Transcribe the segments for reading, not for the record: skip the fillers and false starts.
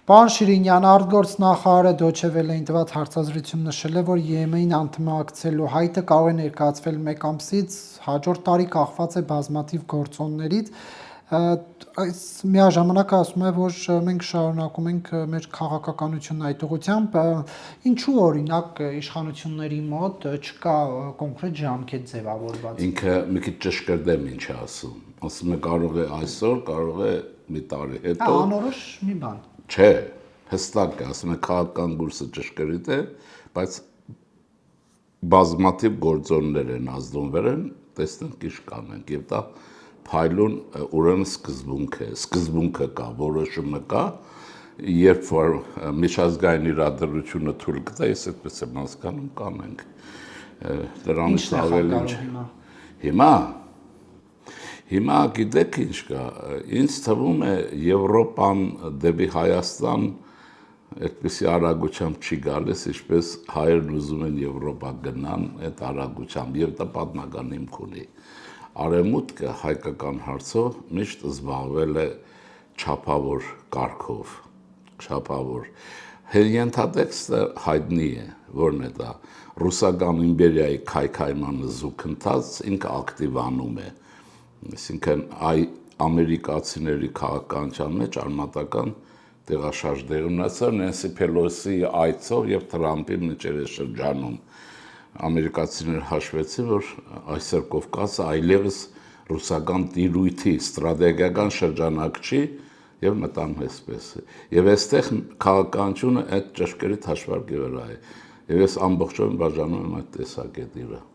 Պարոն Շիրինյան, արտգործնախարարը Դոյչե Վելեին տված հարցազրույցում նշել է, որ ԵՄ-ին անդամակցելու հայտը կարող է ներկայացվել մեկ ամսից, հաջորդ տարի կախված է բազմաթիվ գործոններից։ Այս միաժամանակ ասում է, որ մենք շարունակում ենք մեր քաղաքականությունն այդ ուղղությամբ, ինչու օրինակ իշխանությունների մոտ չկա կոնկրետ ժամկետ ձևավորված։ Ինքը մի քիչ ճշգրտեմ ինչ է ասում է կարող է այսօր, կարող է մի տարի հետո։ Անորոշ մի բան։ Չէ, հստակ է, ասում է քաղաքական կուրսը ճշգրիտ է, բայց բազմաթիվ գործոններ են ազդումներ են, տեսնենք ինչ կանենք, եւ դա փայլուն ուրեմն սկզբունքը կա, որոշումը կա, երբ որ միջազգային իրադրությունը թույլ կտա, ես այդպես եմ հասկանում, կանենք։ Դրանից ավելի ինչ։ Հիմա գիտեք ինչ կա, ինձ թվում է Եվրոպան դեպի Հայաստան այդպիսի արագությամբ չի գալիս, ինչպես հայերն ուզում են Եվրոպա գնան այդ արագությամբ, եւ դա պատմական հիմք ունի։ Արևմուտքը հայկական հարցով միշտ զբաղվել է չափավոր կարգով, չափավոր։ Ենթատեքստը հայտնի է, որն է դա, ռուսական իմպերիայի քայքայմանը զուգընթաց ինքը ակտիվանում է, այսինքն ամերիկացիների քաղաքականության մեջ արմատական տեղաշարժ դեր ունեցավ Նենսի Փելոսի այցով եւ Թրամփի միջերես շրջանում ամերիկացիները հաշվեցին, որ այսօր Կովկասը այլևս ռուսական տիրույթի ստրատեգիական շրջանակ չի եւ մտան այսպես։ Եվ այստեղ քաղաքականությունը այդ ճշգրիտ հաշվարկի վրա է։ Եվ ես ամբողջովին բաժանում եմ այդ տեսակետի վրա։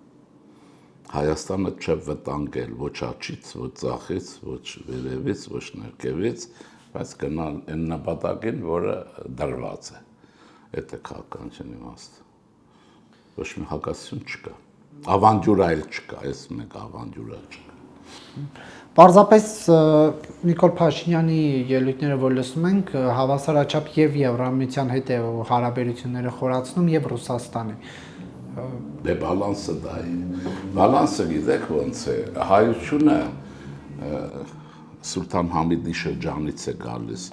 Հայաստանը չէ վտանգել ոչ աջից, ոչ ձախից, ոչ վերևից, ոչ ներքևից, բայց գնալ այն նպատակին, որը դրված է։ Այդ է քաղաքականության իմաստը։ Ոչ մի հակասություն չկա։ Ավանտյուրա էլ չկա, այս մեկ ավանտյուրա չկա։ Պարզապես Նիկոլ Փաշինյանի ելույթները, որ լսում ենք, հավասարաչափ եւ Եվրամիության հետ է հարաբերությունները խորացնում եւ Ռուսաստանի։ Դե բալանսը դա է։ Բալանսը գիտեք ոնց է, հայությունը Սուլթան Համիդի շրջանից է գալիս,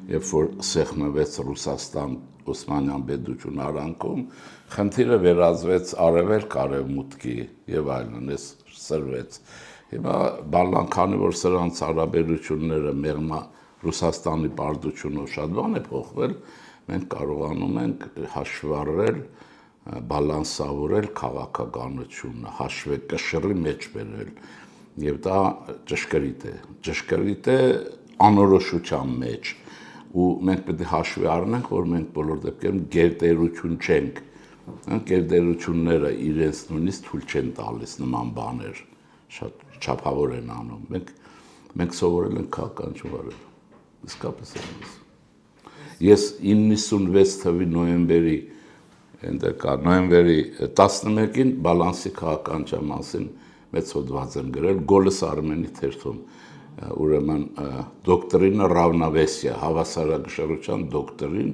երբ որ սեղմվեց Ռուսաստան Օսմանյան պետություն արանքում, խնդիրը վերածվեց արևելք արևմուտքի եւ այլն, էս սրվեց։ Հիմա բալան, քանի որ սրանց հարաբերությունները մեղմա Ռուսաստանի պարտությունով շատ բան է փոխվել, մենք կարողանում ենք հաշվառել, բալանսավորել քաղաքականությունը, հաշվեկշռի մեջ բերել, եւ դա ճշգրիտ է անորոշության մեջ, ու մենք պետք է հաշվի առնենք, որ մենք բոլոր դեպքերում գերտերություն չենք, գերտերությունները իրենց նույնիսկ թույլ չեն տալիս նման բաներ, շատ չափավոր են անում, մենք սովորել ենք քաղաքականություն վարել, իսկապես եմ ես 96 թվականի նոյեմբերի 11-ին բալանսի քաղաքականության մասին մեծ հոդված եմ գրել Գոլս Արմենի թերթում, ուրեմն դոկտրինը равновесия, հավասարակշռության դոկտրին,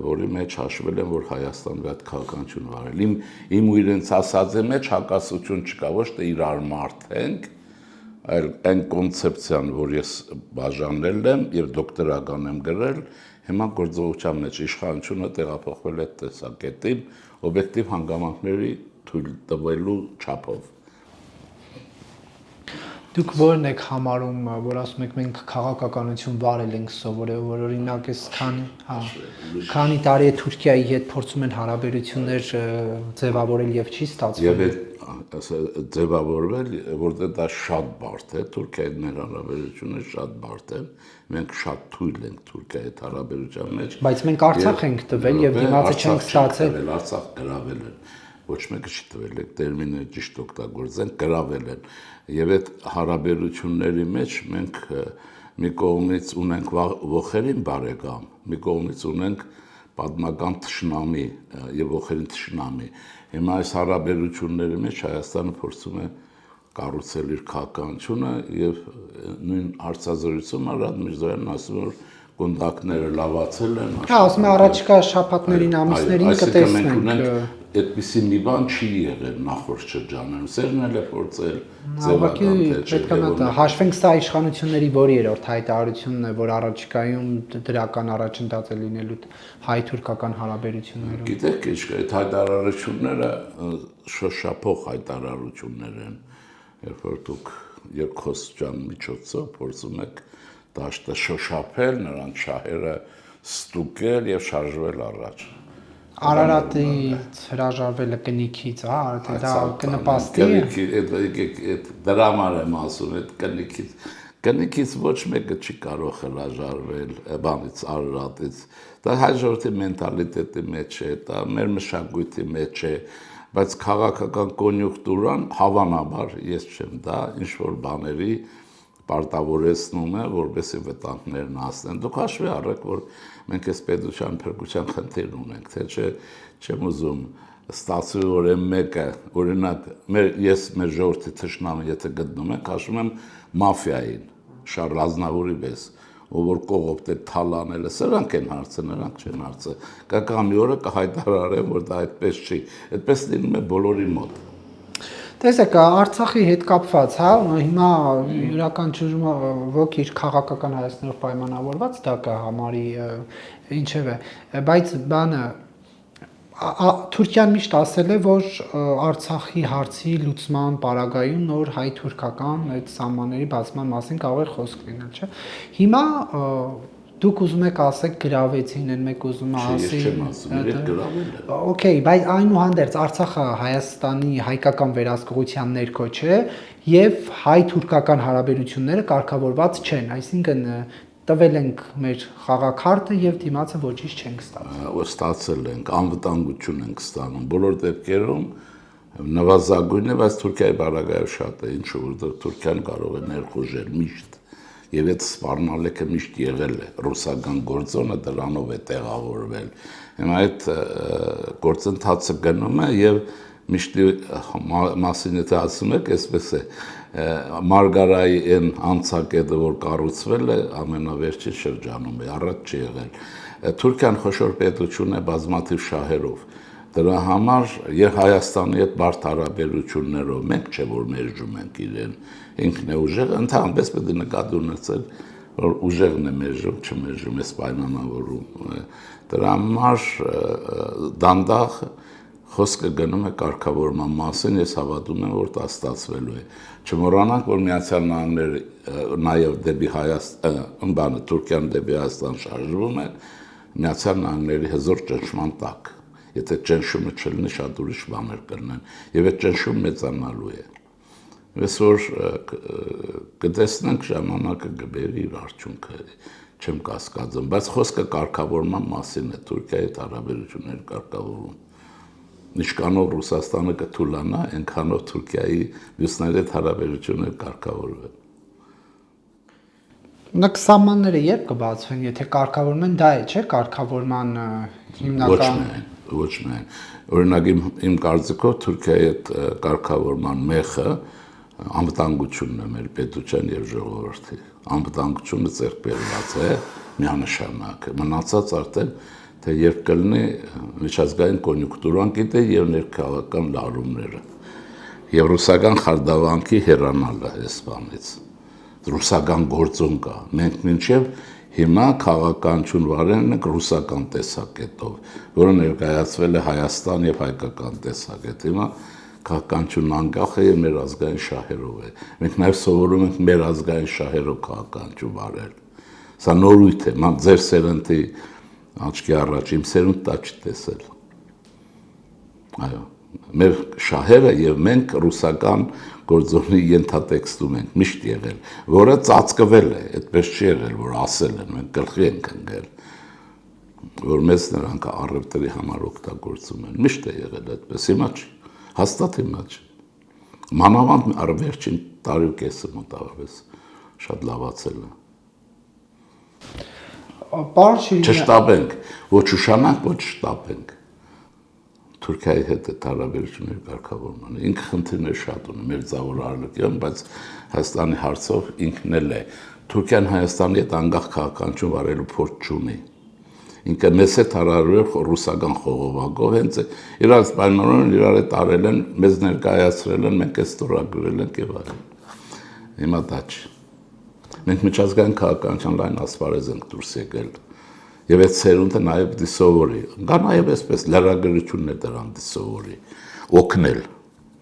որի մեջ հաշվել եմ, որ Հայաստանը այդ քաղաքականություն վարել։ Իմ ու իրենց ասածի մեջ հակասություն չկա, ոչ թե իրար մարդենք, այլ այն կոնցեպցիան, որ ես բաժանել եմ եւ դոկտորական եմ գրել, հիմա գործողության մեջ իշխանությունը տեղափոխվել է տեսակետին օբյեկտիվ հանգամանքների թույլ տվելու չափով։ Դուք ո՞րն եք համարում, որ ասում եք մենք քաղաքականություն վարել ենք սովորել, որ օրինակ էս քանի տարի է Թուրքիայի հետ փորձում են հարաբերություններ ձևավորել եւ չի ստացվել։ Եվ ձևավորվել, որտեղ դա շատ բարդ է, Թուրքիայի մեր հարաբերությունները շատ բարդ են, մենք շատ թույլ ենք Թուրքիայի հետ հարաբերության մեջ։ Բայց մենք Արցախ ենք տվել եւ դիմացը չենք ստացել։ Արցախ գրավել են, ոչ մեկը չի տվել, այդ տերմինը ճիշտ օգտագործենք, գրավել են։ Եվ այդ հարաբերությունների մեջ մենք մի կողմից ունենք ողերին բարեկամ, մի կողմից ունենք պատմական թշնամի եւ ողերին թշնամի։ Հիմա այս հարաբերությունների մեջ Հայաստանը փորձում է կառուցել իր քաղաքականությունը եւ նույն հարցազրույցում Արադ Միրզոյանն ասում որ կոնտակտները լավացել են։ Հա, ասում է առաջիկա շաբաթներին, ամիսներին կտեսնենք։ այդպիսի մի բան չի եղել նախորդ շրջանում։ Սերն էլ է փորձել Ուղղակի պետք է մտա հաշվենք սա իշխանությունների որ երրորդ հայտարարությունն է, որ առաջիկայում դրական առաջընթաց է լինելու հայ-թուրքական հարաբերություններում։ Գիտեք, այդ հայտարարությունները շոշափող հայտարարություններ են, երբ որ դուք երկխոսության միջոցով փորձում եք դաշտը շոշափել, նրանց շահերը ստուգել եւ շարժվել առաջ։ Արարատից հրաժարվելը կնիքից, հա, դա կնպաստի։ Դրա համար եմ ասում, այդ կնիքից ոչ մեկը չի կարող հրաժարվել բանից, Արարատից։ Դա հայ ժողովրդի մենտալիտետի մեջ է, դա մեր մշակույթի մեջ է, բայց քաղաքական կոնյունկտուրան հավանաբար ես չեմ դա ինչ որ բաների պարտավորեցնում է, որովհետեւ վտանգներն հասնեն։ Դուք հաշվի առեք, որ մենք այս պետության փրկության խնդիր ունենք, թե չէ չեմ ուզում ստացվի որ մեկը, օրինակ, ես մեր ժողովրդի թշնամը եթե գտնում եք, հաշվում եմ մաֆիային, Շարլ Ազնավուրի պես, ով որ կողոպտել թալանելը, սրանք են հարցը, նրանք չեն հարցը։ Կա մի օրը կհայտարարեմ, որ դա այդպես չի, այդպես լինում է բոլորի մոտ։ Տեսեք, Արցախի հետ կապված, հա, հիմա յուրաքանչյուր ոք իր քաղաքական հայացքներով պայմանավորված դա կհամարի ինչևէ, բայց բանը Թուրքիան միշտ ասել է, որ Արցախի հարցի լուծման պարագայում նոր հայ-թուրքական այդ սահմանների բացման մասին կարող է խոսք լինել, չէ։ Հիմա դուք ուզում եք ասեք գրավեցին, են մեկ ուզում է ասի։ Ես չեմ ասում, իրենք գրավել են։ Okay, բայց այնուհանդերձ Արցախը Հայաստանի հայկական վերահսկողության ներքո չէ եւ հայ-թուրքական հարաբերությունները կարգավորված չեն, այսինքն տվել ենք մեր խաղաքարտը եւ դիմացը ոչինչ չենք ստացել։ Ստացել ենք, անվտանգություն ենք ստանում։ Բոլոր դեպքերում նվազագույնն է, բայց Թուրքիայի բարագայով շատ է, ինչու որտեղ Թուրքիան կարող է ներխուժել միշտ։ Եվ այդ սպառնալիքը միշտ եղել է, ռուսական գործոնը դրանով է տեղավորվել։ Հիմա այդ գործընթացը գնում է եւ միշտ մասին եթե ասում եք, այսպես է, Մարգարայի այն անցակետը, որ կառուցվել է, ամենավերջին շրջանում է, առաջ չի եղել։ Թուրքիան խոշոր պետություն է բազմաթիվ շահերով։ Դրա համար եւ Հայաստանի հետ բարդ հարաբերություններով մենք չէ որ մերժում ենք իրեն, ինքն է ուժեղը, ընդհանրապես պետք է նկատի ունեցել, որ ուժեղն է մերժում, չմերժում է պայմանավորում։ Դրա համար դանդաղ խոսքը գնում է կարգավորման մասին, ես հավատում եմ, որ դա ստացվելու է։ Չմոռանանք, որ Միացյալ Նահանգները նաև դեպի Հայաստան, Թուրքիան դեպի Հայաստան շարժվում է, Միացյալ Նահանգների հզոր ճնշման տակ։ Եթե ճնշումը չլինի, շատ ուրիշ բաներ կլինեն, եւ այդ ճնշումը մեծանալու է։ Այսօր կտեսնենք ժամանակը կբերի իր արդյունքը, չեմ կասկածում, բայց խոսքը կարգավորման մասին է, Թուրքիայի հետ հարաբերություններ կարգավորում։ Ինչքանով Ռուսաստանը կթուլանա, այնքանով Թուրքիայի մյուսների հետ հարաբերություններ կարգավորվեն։ Նկ սահմանները երբ կբացվեն, եթե կարգավորում են, դա է, չէ՞, կարգավորման հիմնական Ոչ միայն։ Օրինակ իմ կարծիքով Թուրքիայի հետ կարգավորման մեխը անվտանգությունն է մեր պետության եւ ժողովրդի։ Անվտանգությունը ձեռք բերված է միանշանակ։ Մնացած արդեն թե երբ կլինի միջազգային կոնյունկտուրան գիտե եւ ներքաղաքական լարումները եւ ռուսական խարդավանքի հեռանալը այս բանից։ Ռուսական գործոն կա։ Մենք մինչեւ հիմա քաղաքականություն վարել ենք ռուսական տեսակետով, որը ներկայացվել է Հայաստան եւ հայկական տեսակետ։ Հիմա քաղաքականությունն անկախ է եւ մեր ազգային շահերով է։ Մենք նաեւ սովորում ենք մեր ազգային շահերով քաղաքականություն վարել։ Սա նորույթ է, ձեր սերնդի աչքի առաջ իմ սերունդը դա չտեսել։ Այո, մեր շահերը եւ մենք ռուսական գործոնի ենթատեքստում ենք միշտ եղել, որը ծածկվել է, այդպես չի եղել, որ ասել են, մենք գլխի ենք ընկել, որ մեզ նրանք առևտրի համար օգտագործում են, միշտ է եղել այդպես, հիմա չի, հաստատ հիմա չի։ Մանավանդ վերջին տարի ու կեսը մոտավորապես շատ լավացել է։ Չշտապենք, ոչ ուշանանք, ոչ շտապենք։ Թուրքիայի հետ հարաբերությունների կարգավորմանը ինքը խնդիրներ շատ ունի մեր ծավալ արարքյան, բայց Հայաստանի հարցով ինքն էլ է։ Թուրքիան Հայաստանի հետ անկախ քաղաքականություն վարելու փորձ չունի։ ինքը մեզ հետ հարարել ռուսական խողովակով, հենց իրար պայմանորեն իրար հետ արել են, մեզ ներկայացրել են, մենք այս ստորագրել ենք եւ այլն։ Հիմա դա չի։ Մենք միջազգային քաղաքականության լայն ասպարեզ ենք դուրս եկել։ Եվ այդ սերունդը նաև դիսովորի։ Գա նաև այսպես լրագրությունն է դրան դիսովորի։ Օգնել։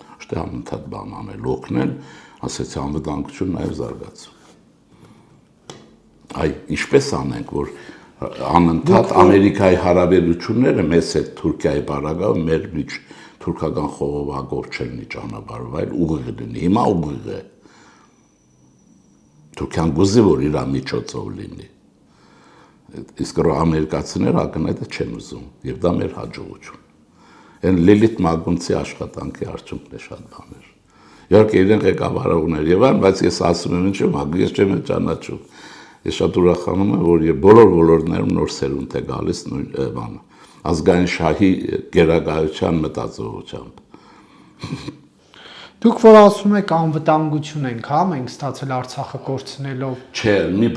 Ոչ թե անընդհատ բան անել, օգնել, ասեցի անվտանգություն նաև զարգացում։ Այ ինչպես անենք, որ անընդհատ Ամերիկայի հարաբերությունները մեզ հետ Թուրքիայի բարակով մեր միջ թուրքական խողովակով չլինի ճանապարհով, այլ ուղիղ լինի։ Հիմա ուղիղ է։ Թուրքիան գուզի որ իր միջոցով լինի։ Իսկ ամերիկացիները ակնհայտը չեն ուզում, եւ դա մեր հաջողություն։ Այն Լիլիթ Մագունցի աշխատանքի արդյունքն է շատ բաներ։ Իհարկե իրենք ղեկավարողներ եւ այլն, բայց ես ասում եմ ինչու, ես չեմ ճանաչում։ Ես շատ ուրախանում եմ, որ բոլոր ոլորտներում նոր սերունդ է գալիս նույն բանը, ազգային շահի գերագայության մտածողությամբ։ Դուք որ ասում եք անվտանգություն ենք, հա, մենք ստացել Արցախը կորցնելով։ Չէ, մի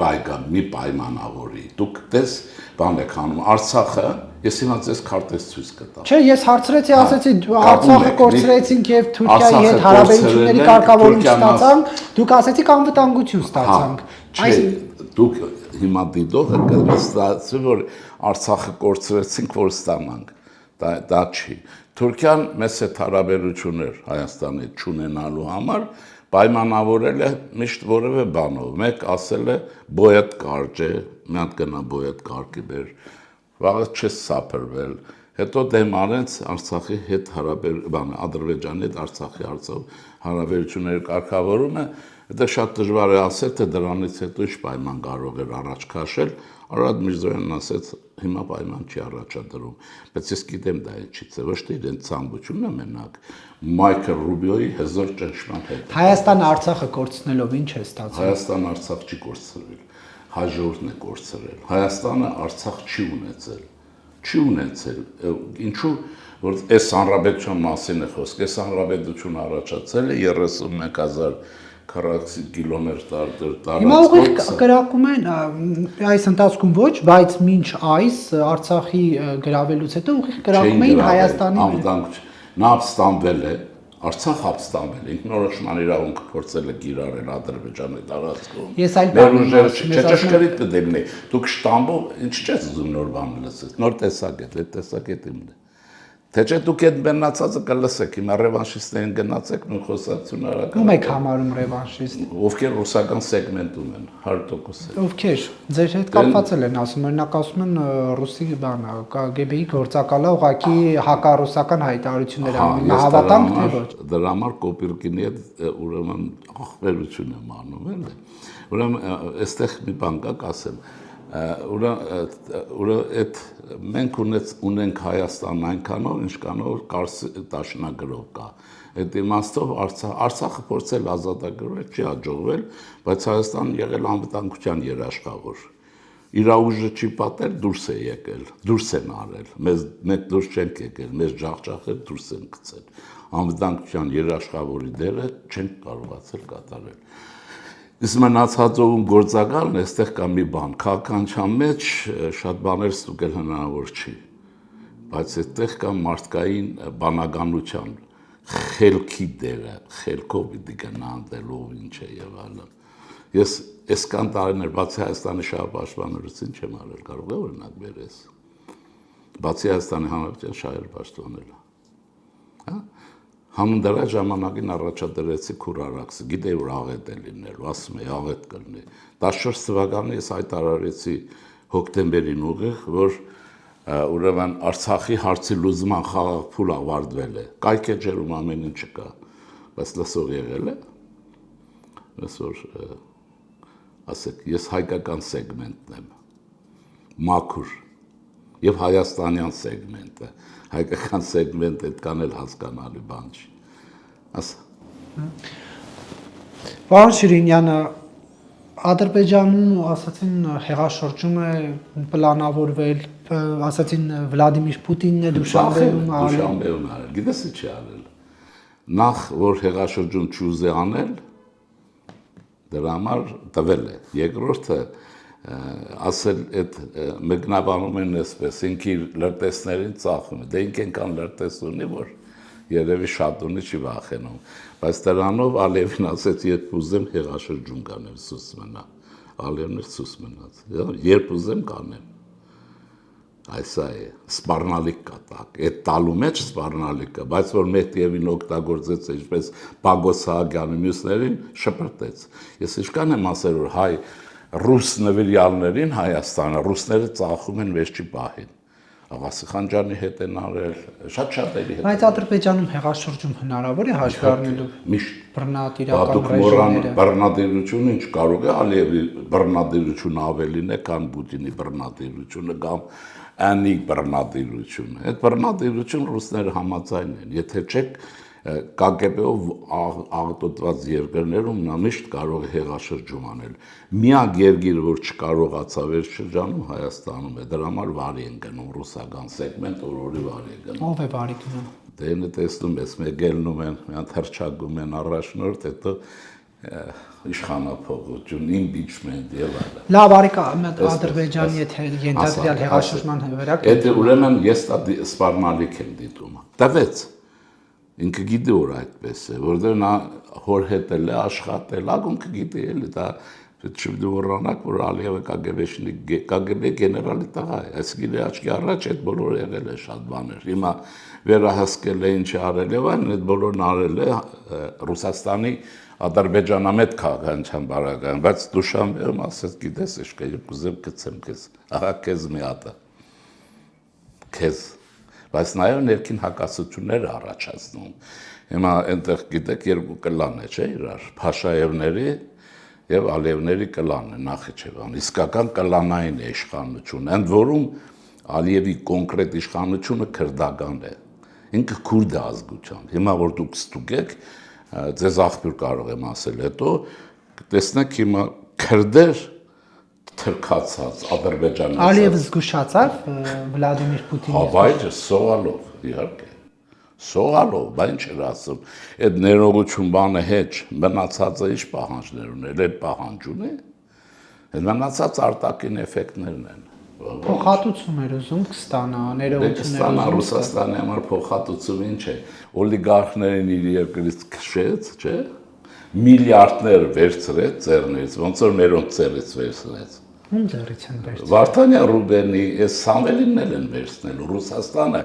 պայմանավորի։ Դուք դες բան եք անում Արցախը, ես հիմա ձեզ քարտեզ ցույց կտամ։ Չէ, ես հարցրեցի, ասեցի Արցախը կորցրեցինք եւ Թուրքիայի հետ հարաբերությունների կարգավորում ստացանք, դուք ասեցիք անվտանգություն ստացանք։ Չէ, դուք հիմա դիտողը կստացի, որ Արցախը կորցրեցինք, որ ստանանք։ Դա չի։ Թուրքիան մեզ հետ հարաբերություններ Հայաստանի չունենալու համար պայմանավորել է միշտ որևէ բանով։ Մեկ ասել է բոյետ կարճ է, մի հատ գնա բոյետ կարգի բեր, վաղը չես սափրվել։ Հետո դեմ արեց Արցախի հետ Ադրբեջանի հետ Արցախի հարցով հարաբերությունների կարգավորումը, դա շատ դժվար է ասել, թե դրանից հետո ինչ պայման կարող էր առաջ քաշել։ Արադ Միրզոյանն ասեց, հիմա պայման չի առաջադրում, բայց ես գիտեմ դա ինչից է, ոչ թե իրեն ցանկությունն է մենակ, Մայքլ Ռուբիոյի հզոր ճնշման հետ։ Հայաստանը Արցախը կորցնելով ինչ է ստացել։ Հայաստանը Արցախ չի կորցրել, հաջորդն է կորցրել։ Հայաստանը Արցախ չի ունեցել։ Չի ունեցել։ Ինչու՞ որ այս հանրապետության մասին է խոսք, այս հանրապետությունը առաջացել է 31000 կիլոմետր տարածքով։ Հիմա ուղիղ կրակում են այս ընթացքում ոչ, բայց մինչ այս Արցախի գրավելուց հետո ուղիղ կրակում էին Հայաստանի նա ապստամբել է, Արցախ ապստամբել է, ինքնորոշման իրավունքը փորձել է գիրառել Ադրբեջանի տարածքում։ Ես այլ բան ճշգրիտ կդիմնի։ Դուք շտամբով ինչ չես ուզում նոր բան լսել, նոր տեսակետ, այդ տեսակետին է։ Թե չէ դուք այդ մենացածը կլսեք, հիմա ռևանշիստներին գնացեք ու խոսակցություն արական։ Ում եք համարում ռևանշիստ։ Ովքեր ռուսական սեգմենտում են, 100%։ Ովքեր ձեր հետ կապված են ասում, օրինակ ասում են ռուսի բանը, KGB-ի գործակալը ուղղակի հակառուսական հայտարարություններ անում, հավատանք թե ոչ։ Դրա համար Կոպիրկինի հետ ուրեմն ախպերություն եմ անում, էլի։ Ուրեմն այստեղ մի բան կա ասեմ։ Այդ մենք ունենք Հայաստան այնքանով, ինչքանով Կարսի դաշնագրով կա։ Այդ իմաստով Արցախը փորձել ազատագրել, չի հաջողվել, բայց Հայաստանը եղել անվտանգության երաշխավոր։ Իր ուժը չի պատել, դուրս է եկել, դուրս են արել։ Մենք դուրս չենք եկել, մեր ջախջախը դուրս են գցել։ Անվտանգության երաշխավորի դերը չենք կարողացել կատարել։ Իսկ մնացածում գործակալն այստեղ կա մի բան, քաղաքականության մեջ շատ բաներ ստուգել հնարավոր չի, բայց այդտեղ կա մարդկային բանականության խելքի դերը, խելքով պիտի գնահատելով ինչ է եւ այլն։ Ես այսքան տարիներ բացի Հայաստանի շահապաշտպանությունից ինչ եմ արել, կարող է օրինակ բերես։ Բացի Հայաստանի Հանրապետության շահեր պաշտպանել։ Հա? Հանուն դրա ժամանակին առաջադրեցի Քուրարաքսը, գիտեի որ աղետ է լինելու, ասում էի աղետ կլինի։ 14 թվականին ես հայտարարեցի հոկտեմբերին ուղիղ, որ ուրեմն Արցախի հարցի լուծման խաղաղ փուլ ավարտվել է։ Կայքեջերում ամեն ինչ կա, բայց լսող եղել է։ Այսօր ասեք, ես հայկական սեգմենտն եմ, մաքուր եւ հայաստանյան սեգմենտը, հայկական սեգմենտը այդքան էլ հասկանալի բան չի։ Ասա։ Պարոն Շիրինյանը, Ադրբեջանում ասացին հեղաշրջում է պլանավորվել, ասացին Վլադիմիր Պուտինն է Դուշանբեում արել։ Գիտես ինչ է արել։ Նախ որ հեղաշրջում չուզե անել, դրա համար տվել է։ Երկրորդը ասել այդ մեկնաբանում են այսպես, ինքը իր լրտեսներին ծախում է, դե ինք ենքան լրտես ունի, որ երևի շատ ունի չի վախենում, բայց դրանով Ալիևին ասեց, երբ ուզեմ հեղաշրջում կանեմ սուս մնա, Ալիևն էր սուս մնաց, երբ ուզեմ կանեմ, այսա է, սպառնալիք կա տակ, այդ տալու մեջ սպառնալիք կա, բայց որ Մեհդիևին օգտագործեց, ինչպես Պագոս Սահակյանը մյուսներին, շպրտեց, ես ինչքան եմ ասել, որ հայ ռուս նվիրյալներին Հայաստանը, ռուսները ծախում են վերջի պահին, Աղասի Խանջյանի հետ են արել, շատ-շատերի հետ։ Բայց Ադրբեջանում հեղաշրջում հնարավոր է հաշվի առնելով բռնատիրական ռեժիմները։ Բռնատիրությունը ինչ կարող է Ալիևի բռնատիրությունը ավելին է, քան Պուտինի բռնատիրությունը կամ Անիկ բռնատիրությունը։ Այդ բռնատիրությունը ռուսները համաձայն են, եթե չեք ԿԳԲ-ով աղտոտված երկրներում նա միշտ կարող է հեղաշրջում անել։ Միակ երկիրը, որ չկարողացավ այդ շրջանում Հայաստանում է, դրա համար վարի են գնում ռուսական սեգմենտ, որի վարի է գնում։ Ով է վարի գնում։ Դե ինը տեսնում ես, մեկ ելնում են, մի հատ հռչակում են առաջնորդ, հետո իշխանափոխություն, impeachment եւ այլն։ Լավ, արիկա, Ադրբեջանի եթե ենթադրյալ հեղաշրջման վերակ։ Այդ ուրեմն ես դա սպառնալիք եմ դիտում։ Տվեց ինքը գիտի որ այդպես է, որովհետև նա հոր հետ էլ է աշխատել, ակոնքը գիտի էլի, դա չմոռանաք, որ Ալիևը ԿԳԲ գեներալի տղա է, այսինքն աչքի առաջ այդ բոլորը եղել է շատ բաներ։ Հիմա վերահսկել է ինչ արել եւ այն, այդ բոլորն արել է Ռուսաստանի Ադրբեջանամետ քաղաքացիական բարակային, բայց Դուշանբեում ասեց, գիտես, իշկա, երբ կուզեմ գցեմ քեզ, ահա քեզ մի հատ է։ Քեզ բայց նաև ներքին հակասություններ առաջացնում։ Հիմա այնտեղ գիտեք երկու կլան է, չէ՞ իրար, Փաշաևների եւ Ալիևների կլան է Նախիջևան։ Իսկական կլանային է իշխանություն, ընդ որում Ալիևի կոնկրետ իշխանությունը քրդական է։ Ինքը քուրդ է ազգությամբ։ Հիմա որ դուք ստուգեք, ձեզ աղբյուր կարող եմ ասել, հետո տեսնեք հիմա քրդեր թրքացած Ադրբեջանի Ալիևը զգուշացավ Վլադիմիր Պուտինի։ Հավայրը սողալով, իհարկե։ Սողալով, բա ինչ էր ասում։ Այդ ներողություն բանը հեչ, մնացածը ինչ պահանջներ ուներ, այդ պահանջ ունի։ Այդ մնացած արտաքին էֆեկտներն են։ Փոխհատուցում էր ուզում կստանա, ներողություններ ուզում։ Ռուսաստանի համար փոխհատուցում ինչ է։ Օլիգարխներին իր երկրից քշեց, չէ՞։ Միլիարդներ վերցրեց ձեռներից, ոնց որ մերոնց ձեռից վերցրեց։ Ում ձեռից են վերցրել։ Վարդանյան Ռուբենի, այս Սամվելինն են վերցնել, Ռուսաստանը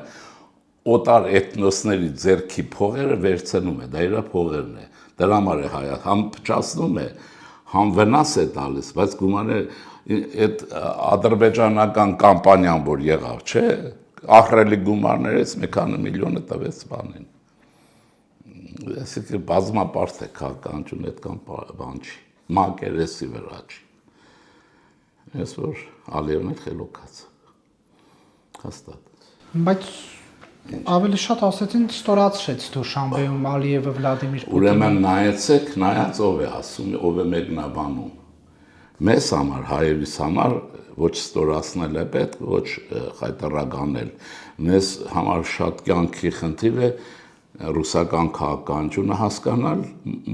օտար էթնոսների ձեռքի փողերը վերցնում է, դա իր փողերն է։ Դրա համար է հայ, համ փչացնում է, համ վնաս է տալիս, բայց գումարը այդ ադրբեջանական կամպանիան, որ եղավ, չէ, ահռելի գումարներից մի քանի միլիոնը տվեց բանին։ Այսինքն բազմապարտ է քաղաքականություն այդքան բան չի, մակերեսի վրա չի։ Ես որ Ալիևն էլ խելոքած, հաստատ։ Բայց ավելի շատ ասեցին ստորացրեց Դուշանբեում Ալիևը Վլադիմիր Պուտինը։ Ուրեմն նայեցեք, նայած ով է ասում, ով է մեկնաբանում։ Մեզ համար, հայերիս համար ոչ ստորացնել է պետք, ոչ խայտարականել։ Մեզ համար շատ կյանքի խնդիր է ռուսական քաղաքականությունը հասկանալ,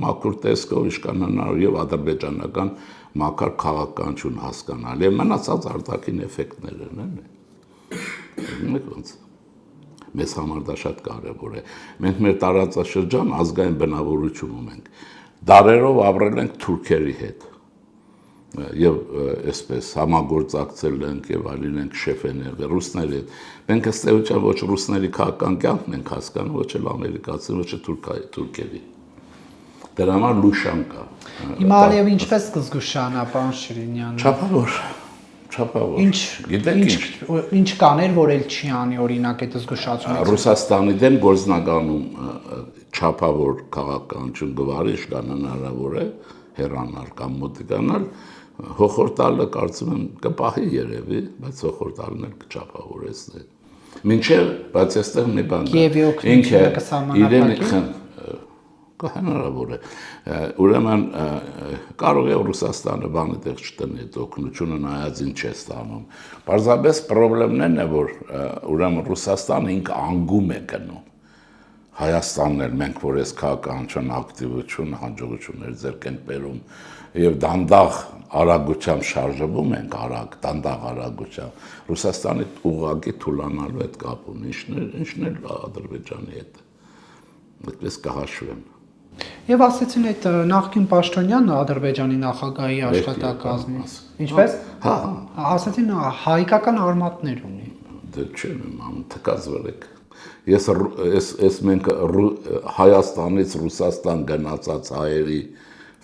մաքուր տեսքով իշխանանալ եւ ադրբեջանական մաքար քաղաքականություն հասկանալ։ Եվ մնացած արտաքին էֆեկտներն են։ Ոնց մեզ համար դա շատ կարևոր է։ Մենք մեր տարածաշրջան ազգային բնավորություն ունենք։ Դարերով ապրել ենք թուրքերի հետ։ Եվ այսպես համագործակցել ենք եւ այլն ենք շեֆեն եղել ռուսների հետ։ Մենք ըստ էության ոչ ռուսների քաղաքական կյանքն ենք հասկանում, ոչ էլ ամերիկացի, ոչ էլ թուրքերի։ Դրա համար լուշան կա։ Հիմա Ալիևը ինչպես կզգուշանա, պարոն Շիրինյան։ Չափավոր։ Ինչ կաներ, որ էլ չի անի, օրինակ այդ զգուշացումը։ Ռուսաստանի դեմ գործնականում չափավոր քաղաքականություն գվարի իշխանան հնարավոր է հեռանալ կամ մոտիկանալ, հոխորտալը կարծում եմ կպահի երևի, բայց հոխորտալն էլ կչափավորեցնի։ Մինչև, բայց այստեղ մի բան կա։ Ինքը իրեն հնարավոր է։ Ուրեմն կարող է Ռուսաստանը բանը տեղ չտնի այդ օգնությունը նայած ինչ է ստանում։ Պարզապես խնդիրն է, որ ուրեմն Ռուսաստանը ինքը անգում է գնում։ Հայաստանն էլ մենք որ այս քաղաքականության ակտիվություն, հաջողություններ ձեռք ենք բերում եւ դանդաղ արագությամբ շարժվում ենք, դանդաղ արագությամբ Ռուսաստանի ուղղակի թուլանալու հետ կապ ունի, ինչն էլ Ադրբեջանի հետ։ Այդպես կհաշվեն։ Եվ ասեցին այդ նախկին Պաշտոնյան Ադրբեջանի նախագահի աշխատակազմի։ Ինչպես։ Հա, ասեցին հայկական արմատներ ունի։ Դե չէ, թկած վրեք։ Ես մենք Հայաստանից Ռուսաստան գնացած հայերի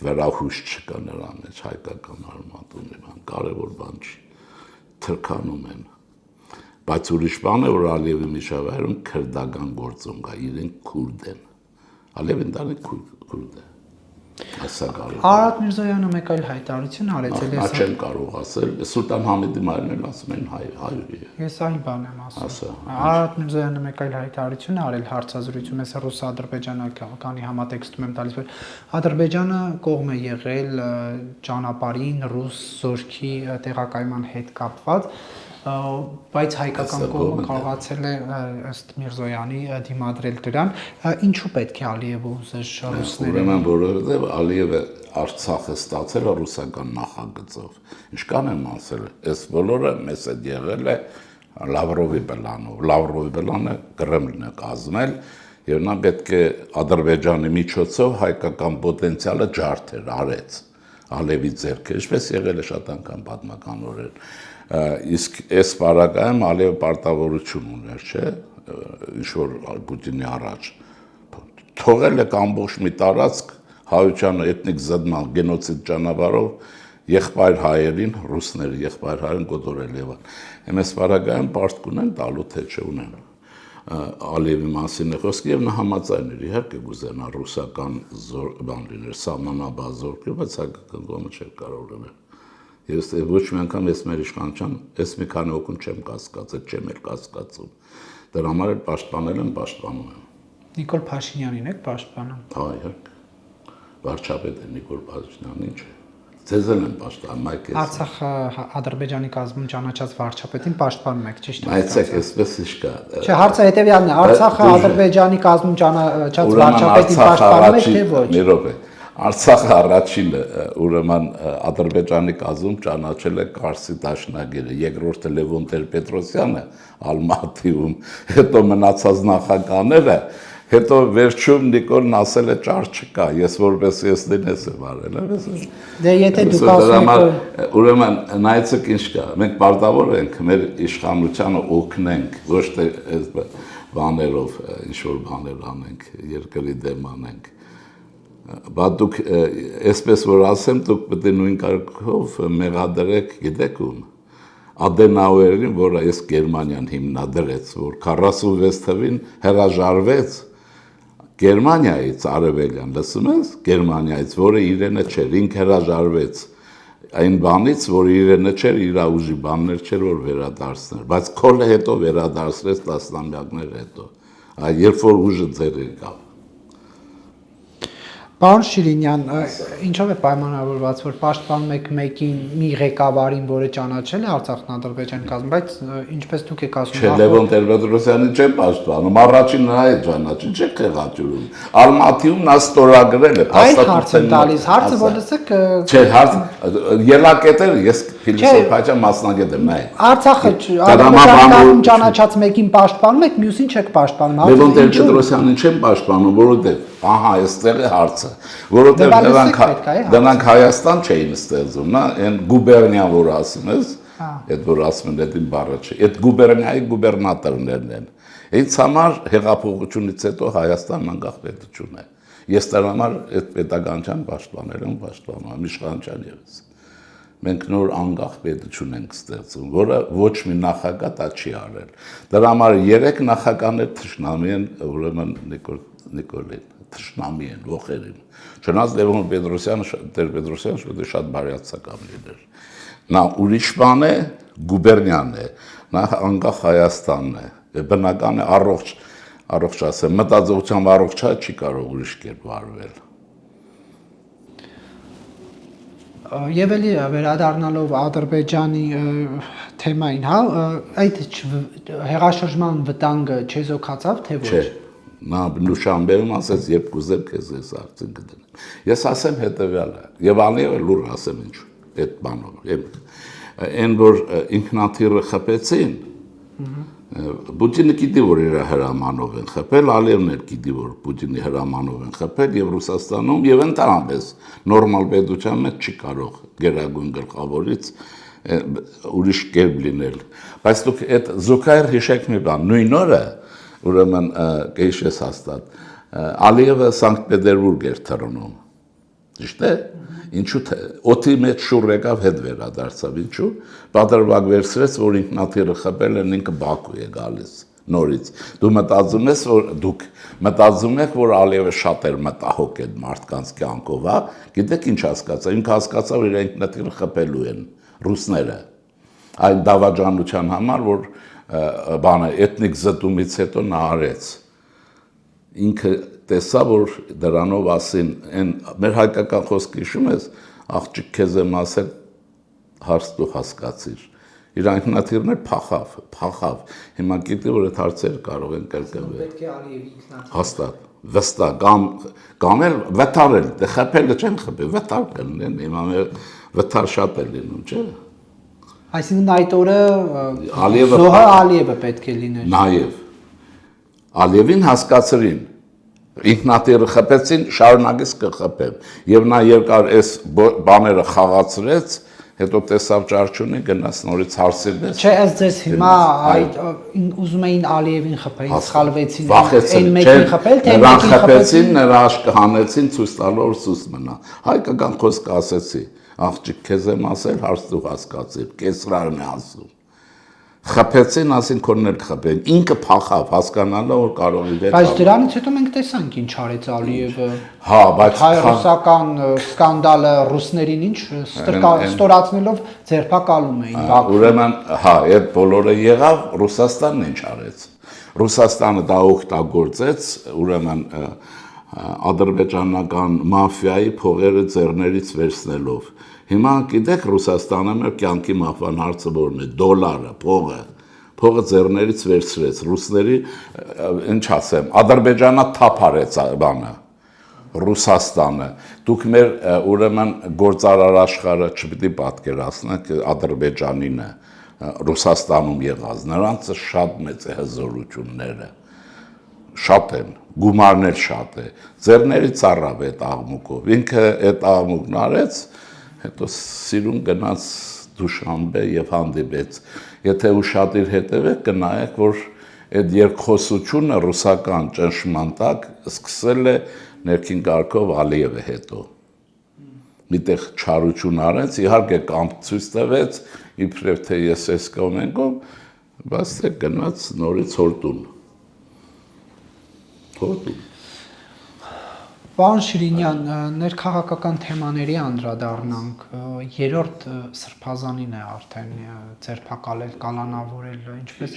վրա հույս չկա նրա մեջ հայկական արմատ ունի, կարևոր բան չի, թրքանում են, բայց ուրիշ բան է, որ Ալիևի միջավայրում քրդական գործում կա, իրենք քուրդ են, Ալիևին դանի քուրդ է, ասա կարող։ Արարատ Միրզոյանը մեկ այլ հայտարարություն արեց էլ ես չեմ կարող ասել, Սուլտան Համեդի մայրն էլ ասում են հայերի է։ Ես այն բան եմ ասում։ Արարատ Միրզոյանը մեկ այլ հայտարարություն արել հարցազրույցում, ես ռուս-ադրբեջանական համատեքստում եմ տալիս, որ Ադրբեջանը կողմ է եղել ճանապարհին ռուս զորքի տեղակայման հետ կապված, բայց հայկական կողմը կարողացել է ըստ Միրզոյանի դիմադրել դրան, ինչու պետք է Ալիևը ուզեր ռուսները։ Ուրեմն որովհետև Ալիևը Արցախը ստացել է ռուսական նախագծով։ Ինչքան եմ ասել, այս բոլորը մեզ հետ եղել է Լավրովի պլանով։ Լավրովի պլանը Կրեմլն է կազմել եւ նա պետք է Ադրբեջանի միջոցով հայկական պոտենցիալը ջարդեր արեց Ալիևի ձեռքը, ինչպես եղել է շատ անգամ պատմականորեն։ Իսկ այս բարակայում Ալիևը պարտավորություն ուներ, չէ՞, ինչ որ Պուտինի առաջ թողել է ամբողջ մի տարածք հայության էթնիկ զդման գենոցիդ ճանապարհով եղբայր հայերին, ռուսների եղբայր հայերին կոտորել եւ այս բարակայում պարտք ունեն տալու թե չունեն։ Ալիևի մասին է խոսքը եւ նա համաձայն էր, իհարկե գուզենա ռուսական բան լիներ, սահմանաբար զորք, բայց հայկական կողմը չէր կարող լինել։ Ես ոչ մի անգամ ես մեր իշխանության, ես մի քանի օգուն չեմ կասկածել, չեմ էլ կասկածում։ Դրա համար էլ պաշտպանել եմ, պաշտպանում եմ։ Նիկոլ Փաշինյանին եք պաշտպանում։ Հա, իհարկե։ Վարչապետ է Նիկոլ Փաշինյանն, ինչ է։ Ձեզ էլ եմ պաշտպանում, այք ես։ Արցախը Ադրբեջանի կազմում ճանաչած վարչապետին պաշտպանում եք, ճիշտ է։ Այցեք, այսպես ինչ կա։ Չէ, հարցը հետևյալն է, Արցախը Ադրբեջանի կազմում ճանաչած վարչապետին պաշտպանում եք, թե ոչ։ Մի րոպե։ Արցախը առաջինը ուրեմն Ադրբեջանի կազմում ճանաչել է Կարսի դաշնագիրը, երկրորդը Լևոն Տեր-Պետրոսյանը Ալմատիում, հետո մնացած նախագահները, հետո վերջում Նիկոլն ասել է ճար չկա, ես որպես ես դինես եմ արել, այսպես։ Դե եթե դուք ասում եք, ուրեմն նայեցեք ինչ կա, մենք պարտավոր ենք մեր իշխանությանը օգնենք, ոչ թե այս բաներով, ինչ որ բաներ անենք, երկրի դեմ անենք։ Բայց դուք այսպես որ ասեմ, դուք պետք է նույն կարգով մեղադրեք, գիտեք ում, Ադենաուերին, որը այս Գերմանիան հիմնադրեց, որ 46 թվին հրաժարվեց Գերմանիայից, արևելյան, լսում ես, Գերմանիայից, որը իրենը չէր, ինքը հրաժարվեց այն բանից, որ իրենը չէր, իր ուժի բաններ չէր, որ վերադարձներ, բայց քոլը հետո վերադարձրեց տասնամյակներ հետո, երբ որ ուժը ձեր եկավ։ Պարոն Շիրինյան, ինչով է պայմանավորված, որ պաշտպանում եք մեկին մի ղեկավարին, որը ճանաչել է Արցախն Ադրբեջանի կազմում, բայց ինչպես դուք եք ասում, Չէ, Լևոն Տեր-Պետրոսյանին չեմ պաշտպանում, առաջին նա է ճանաչել, չեք խեղաթյուրում։ Ալմատիում նա ստորագրել է, այդ հարցը տալիս, հարցը որ լսեք, չէ, ելակետերը ես ֆիլիսոփայական մասնագետ եմ, նայ։ Արցախը Ադրբեջանում ճանաչած մեկին պաշտպանում եք, մյուսին չեք պաշտպանում։ Լևոն Տեր-Պետրոսյանին չեմ պաշտպանում, որովհետև ահա այստեղ է հարցը, որովհետև դրանք Հայաստան չէին ստեղծում, նա այն գուբերնիա, որ ասում ես, այդ որ ասում են, այդ բառը չէ, այդ գուբերնիայի գուբերնատորներն են։ Ինձ համար հեղափոխությունից հետո Հայաստանն անկախ պետություն է։ Ես դրա համար այդ պետականության պաշտպանել եմ, պաշտպանում եմ իշխանության ևս։ Մենք նոր անկախ պետություն ենք ստեղծում, որը ոչ մի նախագահ դա չի արել։ Դրա համար 3 նախագահներ թշնամի են, ուրեմն Նիկոլին, թշնամի են, ոխերին։ Չնայած Լևոն Տեր-Պետրոսյանը շատ բարյացակամ լիներ։ Նա ուրիշ բան է, գուբերնիան է, նա անկախ Հայաստանն է, բնական է առողջ ասեմ, մտածողությամբ առողջ չի կարող ուրիշ կերպ վարվել։ Եվ էլի վերադառնալով Ադրբեջանի թեմային, հա, այդ հեղաշրջման վտանգը չեզոքացավ, թե ոչ։ Նա Նուշանբեում ասեց, երբ կուզեմ քեզ ես արդեն կդնեմ։ Ես ասեմ հետևյալը, եւ Ալիևը լուր ասեմ ինչ այդ բանով։ Այն որ ինքնաթիռը խփեցին, Պուտինը գիտի, որ իր հրամանով են խփել, Ալիևն էլ գիտի, որ Պուտինի հրամանով են խփել եւ Ռուսաստանում եւ ընդհանրապես նորմալ պետության մեջ չի կարող գերագույն գլխավորից ուրիշ կերպ լինել։ Բայց դուք այդ զուգահեռ հիշեք մի բան, նույն օրը, ուրեմն կհիշես հաստատ, Ալիևը Սանկտ Պետերբուրգ էր թռնում։ Ճիշտ է։ Ինչու՞ թե օդի մեջ շուռ եկավ հետ վերադարձավ, ինչու՞։ Պատրվակ վերցրեց, որ ինքնաթիռը խփել են, ինքը Բաքու է գալիս նորից։ Դուք մտածում եք, որ Ալիևը շատ էր մտահոգ այդ մարդկանց կյանքով, հա։ Գիտեք ինչ հասկացա։ Ինքը հասկացա, որ իր ինքնաթիռը խփելու են ռուսները։ Այն դավաճանության համար, որ բանը էթնիկ զտումից հետո նա արեց։ Ինքը տեսա, որ դրանով ասին, մեր հայկական խոսքը հիշում ես, աղջիկ քեզ եմ ասել, հարց դու հասկացիր։ Իր ինքնաթիռն էլ փախավ։ Հիմա գիտի, որ այդ հարցերը կարող են կրկնվել։ Պետք է Ալիևի ինքնաթիռը։ Հաստատ, վստահ, կամ էլ վթարել, դե խփելը չեն խփի, վթար կլինեն, հիմա վթար շատ է լինում, չէ՞։ Այսինքն այդ օրը Ալիևը զոհը Ալիևը պետք է լիներ։ Նաեւ Ալիևին հասկացրին, ինքնաթիռը խփեցին, շարունակեց կխփեմ, եւ նա երկար այս բաները խաղացրեց, հետո տեսավ ճարճունի, գնաց նորից հարցրեց։ Չէ, ըստ ձեզ հիմա այդ ուզում էին Ալիևին խփեին, սխալվեցին, այն մեկին խփել, թե նրան խփեցին, նրա աշկը հանեցին, ցույց տալով սուս մնա։ Հայկական խոսք ասեցի, աղջիկ քեզ եմ ասել, հարց դու հասկացիր, կեսրարն է ասում։ Խփեցին, ասին քոնն էլ խփեն։ Ինքը փախավ, հասկանալը որ կարող է դեպի։ Բայց դրանից հետո մենք տեսանք ինչ արեց Ալիևը։ Հա, բայց հայ-ռուսական սկանդալը ռուսներին ինչ ստորացնելով ձերբակալում էին Բաքվում։ Ուրեմն, հա, այդ բոլորը եղավ, Ռուսաստանն ինչ արեց։ Ռուսաստանը դա օգտագործեց, ուրեմն ադրբեջանական մաֆիայի փողերը ձեռներից վերցնելով։ Հիմա գիտեք Ռուսաստանը մեր կյանքի մահվան հարցը որն է, դոլարը, փողը ձեռներից վերցրեց, ռուսների, ինչ ասեմ, Ադրբեջանը թափ արեց բանը, Ռուսաստանը, դուք մեր ուրեմն գործարար աշխարհը չպիտի պատկերացնեք Ադրբեջանին է, Ռուսաստանում եղած, նրանց շատ մեծ է հզորությունները, շատ են, գումարն էլ շատ է, ձեռներից առավ այդ աղմուկով, ինքը այդ աղմուկն արեց, հետո սիրուն գնաց Դուշանբե եւ հանդիպեց։ Եթե ուշադիր հետևեք, կնայեք, որ այդ երկխոսությունը ռուսական ճնշման տակ սկսել է ներքին կարգով Ալիևը հետո։ Միտեղ չարություն արեց, իհարկե կամք ցույց տվեց, իբրև թե ես այս կողմենքով, բայց թե գնաց նորից հորտուն։ Պարոն Շիրինյան, ներքաղաքական թեմաների անդրադառնանք, երրորդ սրբազանին է արդեն ձերբակալել, կալանավորել, ինչպես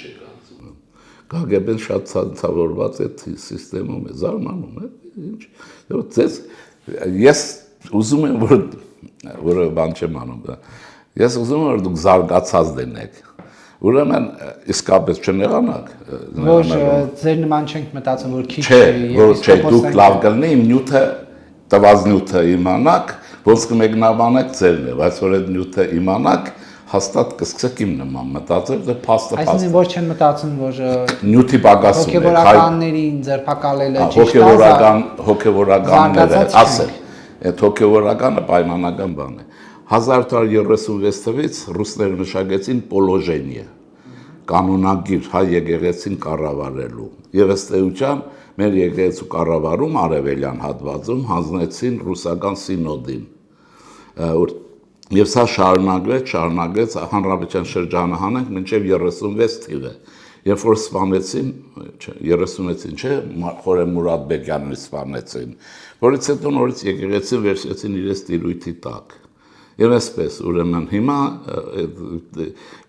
KGB-ն շատ ցանցավորված է համակարգում է, զարմանում է, ինչ։ Ես ուզում եմ, որ բան չեմ անում, ես ուզում եմ, որ դուք զարգացած լինեք։ Ուրեմն իսկապես չնեղանաք։ Ոչ, ձեր նման չենք մտածում, որ քիչ չէ, դուք լավ կլինի իմ նյութը, տված նյութը իմանաք, ոնց կմեկնաբանեք ձերն է, բայց որ այդ նյութը իմանաք, հաստատ կսկսեք իմ նման մտածել, դե փաստը։ Այսինքն ոչ չեն մտածում, որ նյութի պակասում է, հոգևորականներին ձերբակալելը ճիշտ է, հոգևորականները, ասել, այդ հոգևորականը պայմանական բան է։ 1836 թվականից ռուսները մշակեցին պոլոժենիա, կանոնագիր հայ եկեղեցին կառավարելու։ Եվ ըստ էության մեր եկեղեցու կառավարում արևելյան հատվածում հանձնեցին ռուսական սինոդին։ Եվ սա շարունակվեց հանրապետության շրջանը հանենք մինչև 36 թիվը։ Երբ որ սպանեցին, 36-ին չէ, Խորեմ Մուրադ Բեկյանին սպանեցին, որից հետո նորից եկեղեցին վերցրեցին իրենց տիրույթի տակ։ Եվ այսպես, ուրեմն հիմա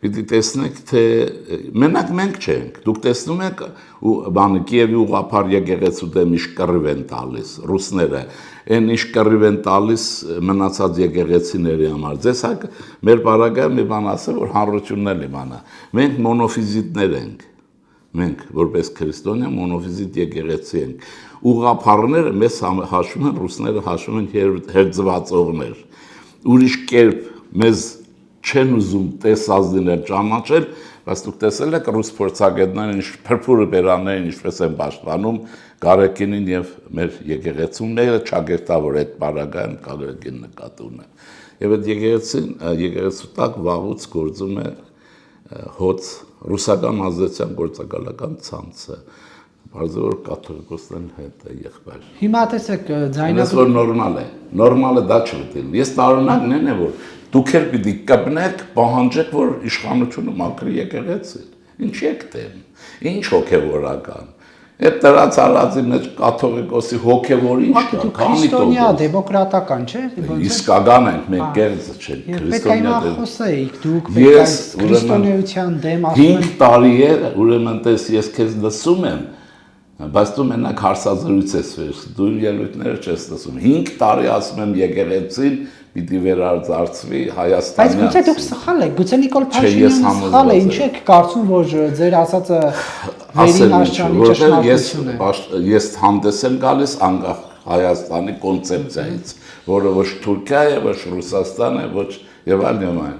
պիտի տեսնեք, թե մենակ մենք չենք, դուք տեսնում եք բանը Կիևի ուղղափառ եկեղեցու դեմ իշ կռիվ են տալիս, ռուսները, այն իշ կռիվ են տալիս մնացած եկեղեցիների համար։ Ձեզ հայ մեր բարագայում մի բան ասել, որ հանրությունն էլ իմանա։ Մենք մոնոֆիզիտներ ենք։ մենք որպես քրիստոնյա մոնոֆիզիտ եկեղեցի ենք։ Ուղղափառները մեզ հաշվում են, ռուսները հաշվում են հերձվածողներ։ Ուրիշ կերպ մեզ չեն ուզում տեսազդինել, ճանաչել, բայց դուք տեսել եք ռուս փորձագետներն ինչ փրփուրը բերաններին ինչպես են պաշտպանում Գարեգինին եւ մեր եկեղեցումները ճագերտավոր այդ բարագան Գարեգին նկատի ունեն։ Եվ այդ եկեղեցու տակ վաղուց գործում է հոց ռուսական ազդեցության գործակալական ցանցը, բարձր կաթողիկոսներն հետ է եղբայր։ Հիմա տեսեք Այս որ նորմալ է դա չպետք է։ Ես տարօրինակն եմ, որ դուք էլ պիտի կպնեք, պահանջեք, որ իշխանությունը մաքրի եկեղեցին։ Ինչ եք դեմ, ինչ հոգևորական։ Այդ դրած արածի մեջ կաթողիկոսի հոգևոր ինչ կա, քրիստոնյա դեմոկրատական չէ։ Իսկական ենք, մենք կեղծ չենք, քրիստոնյա խոսեիք, դուք քրիստոնեության դեմ ասում 5 տարի է, ուրեմն տես ես քեզ լսում եմ, բայց դու մենակ հարցազրույց ես վերցնում, դու ելույթները չես լսում։ 5 տարի ասում եմ եկեղեցին պիտի վերարձարծվի Հայաստանյան։ Բայց գուցե դուք սխալ եք, գուցե Նիկոլ Փաշինյանը սխալ է, ինչ եք կարծում, որ ձեր ասածը վերին աշճանի ճշմարտություն է։ Ես հանդես եմ գալիս անկախ Հայաստանի կոնցեպցիայից, որը ոչ Թուրքիա է, ոչ Ռուսաստան է, ոչ եւ այլն։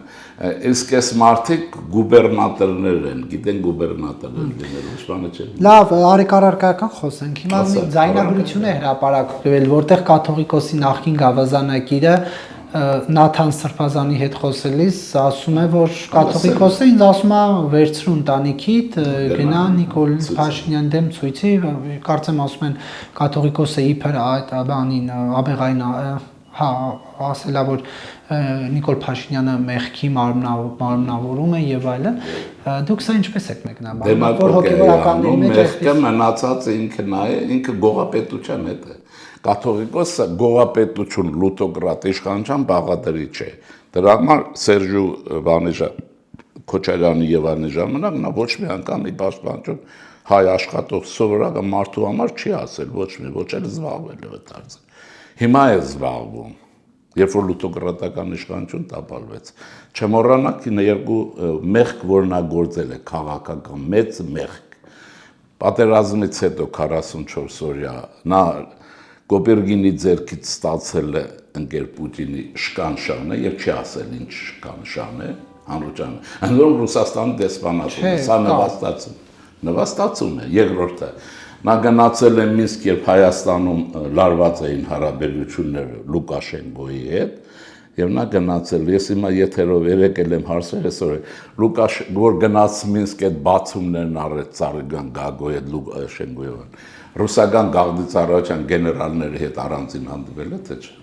Իսկ այս մարդիկ գուբերնատորներ են, գիտեն գուբերնատորներ լինել, ոչ բանը չէ։ Լավ, արեք առարկայական խոսենք։ Հիմա մի ձայնագրություն է հրապարակվել, որտեղ կաթողիկոսի նախկին գավազանակիրը Նաթան Սրբազանի հետ խոսելիս ասում է, որ կաթողիկոսը ինձ ասում է վերցրու ընտանիքիդ, գնա Նիկոլ Փաշինյան դեմ ցույցի, կարծեմ ասում են կաթողիկոսը իբր այդ բանին աբեղային ասելա, որ Նիկոլ Փաշինյանը մեղքի մարմնավորում է եւ այլն, դուք սա ինչպես եք մեկնաբանում, որ հոգեվորականների մեջ մեղքը մնացած ինքն է, ինքը գողապետության հետ է։ Կաթողիկոսը գողապետություն, լութոկրատ իշխանության բաղադրիչ է։ Դրա համար Սերժու Քոչարյանի եւ այլն ժամանակ նա ոչ մի անգամ ի պաշտպանություն հայ աշխատող սովորական մարդու համար չի ասել ոչ մի, ոչ էլ զբաղվել է դարձել։ Հիմա է զբաղվում, երբ որ լութոկրատական իշխանություն տապալվեց։ Չմոռանաք երկու մեղք, որ նա գործել է, քաղաքական մեծ մեղք։ Պատերազմից հետո 44 օրյա նա Կոպերգինի ձեռքից ստացել է ընկեր Պուտինի շկանշանը եւ չի ասել ինչ շկանշան է, հանրության։ Այնուր Ռուսաստանի դեսպանատը սա նվաստացում է, երկրորդը նա գնացել է Մինսկ, երբ Հայաստանում լարված էին հարաբերությունները Լուկաշենկոյի հետ, եւ նա գնացել, ես հիմա եթերով եկել եմ հարցեր, այսօր որ գնաց Մինսկ այդ բացումներն արեց Ծառիգան Գագոյի հետ Լուկաշենկոյով, ռուսական գաղտնիծառայության գեներալների հետ առանձին հանդիպել է, թե չէ։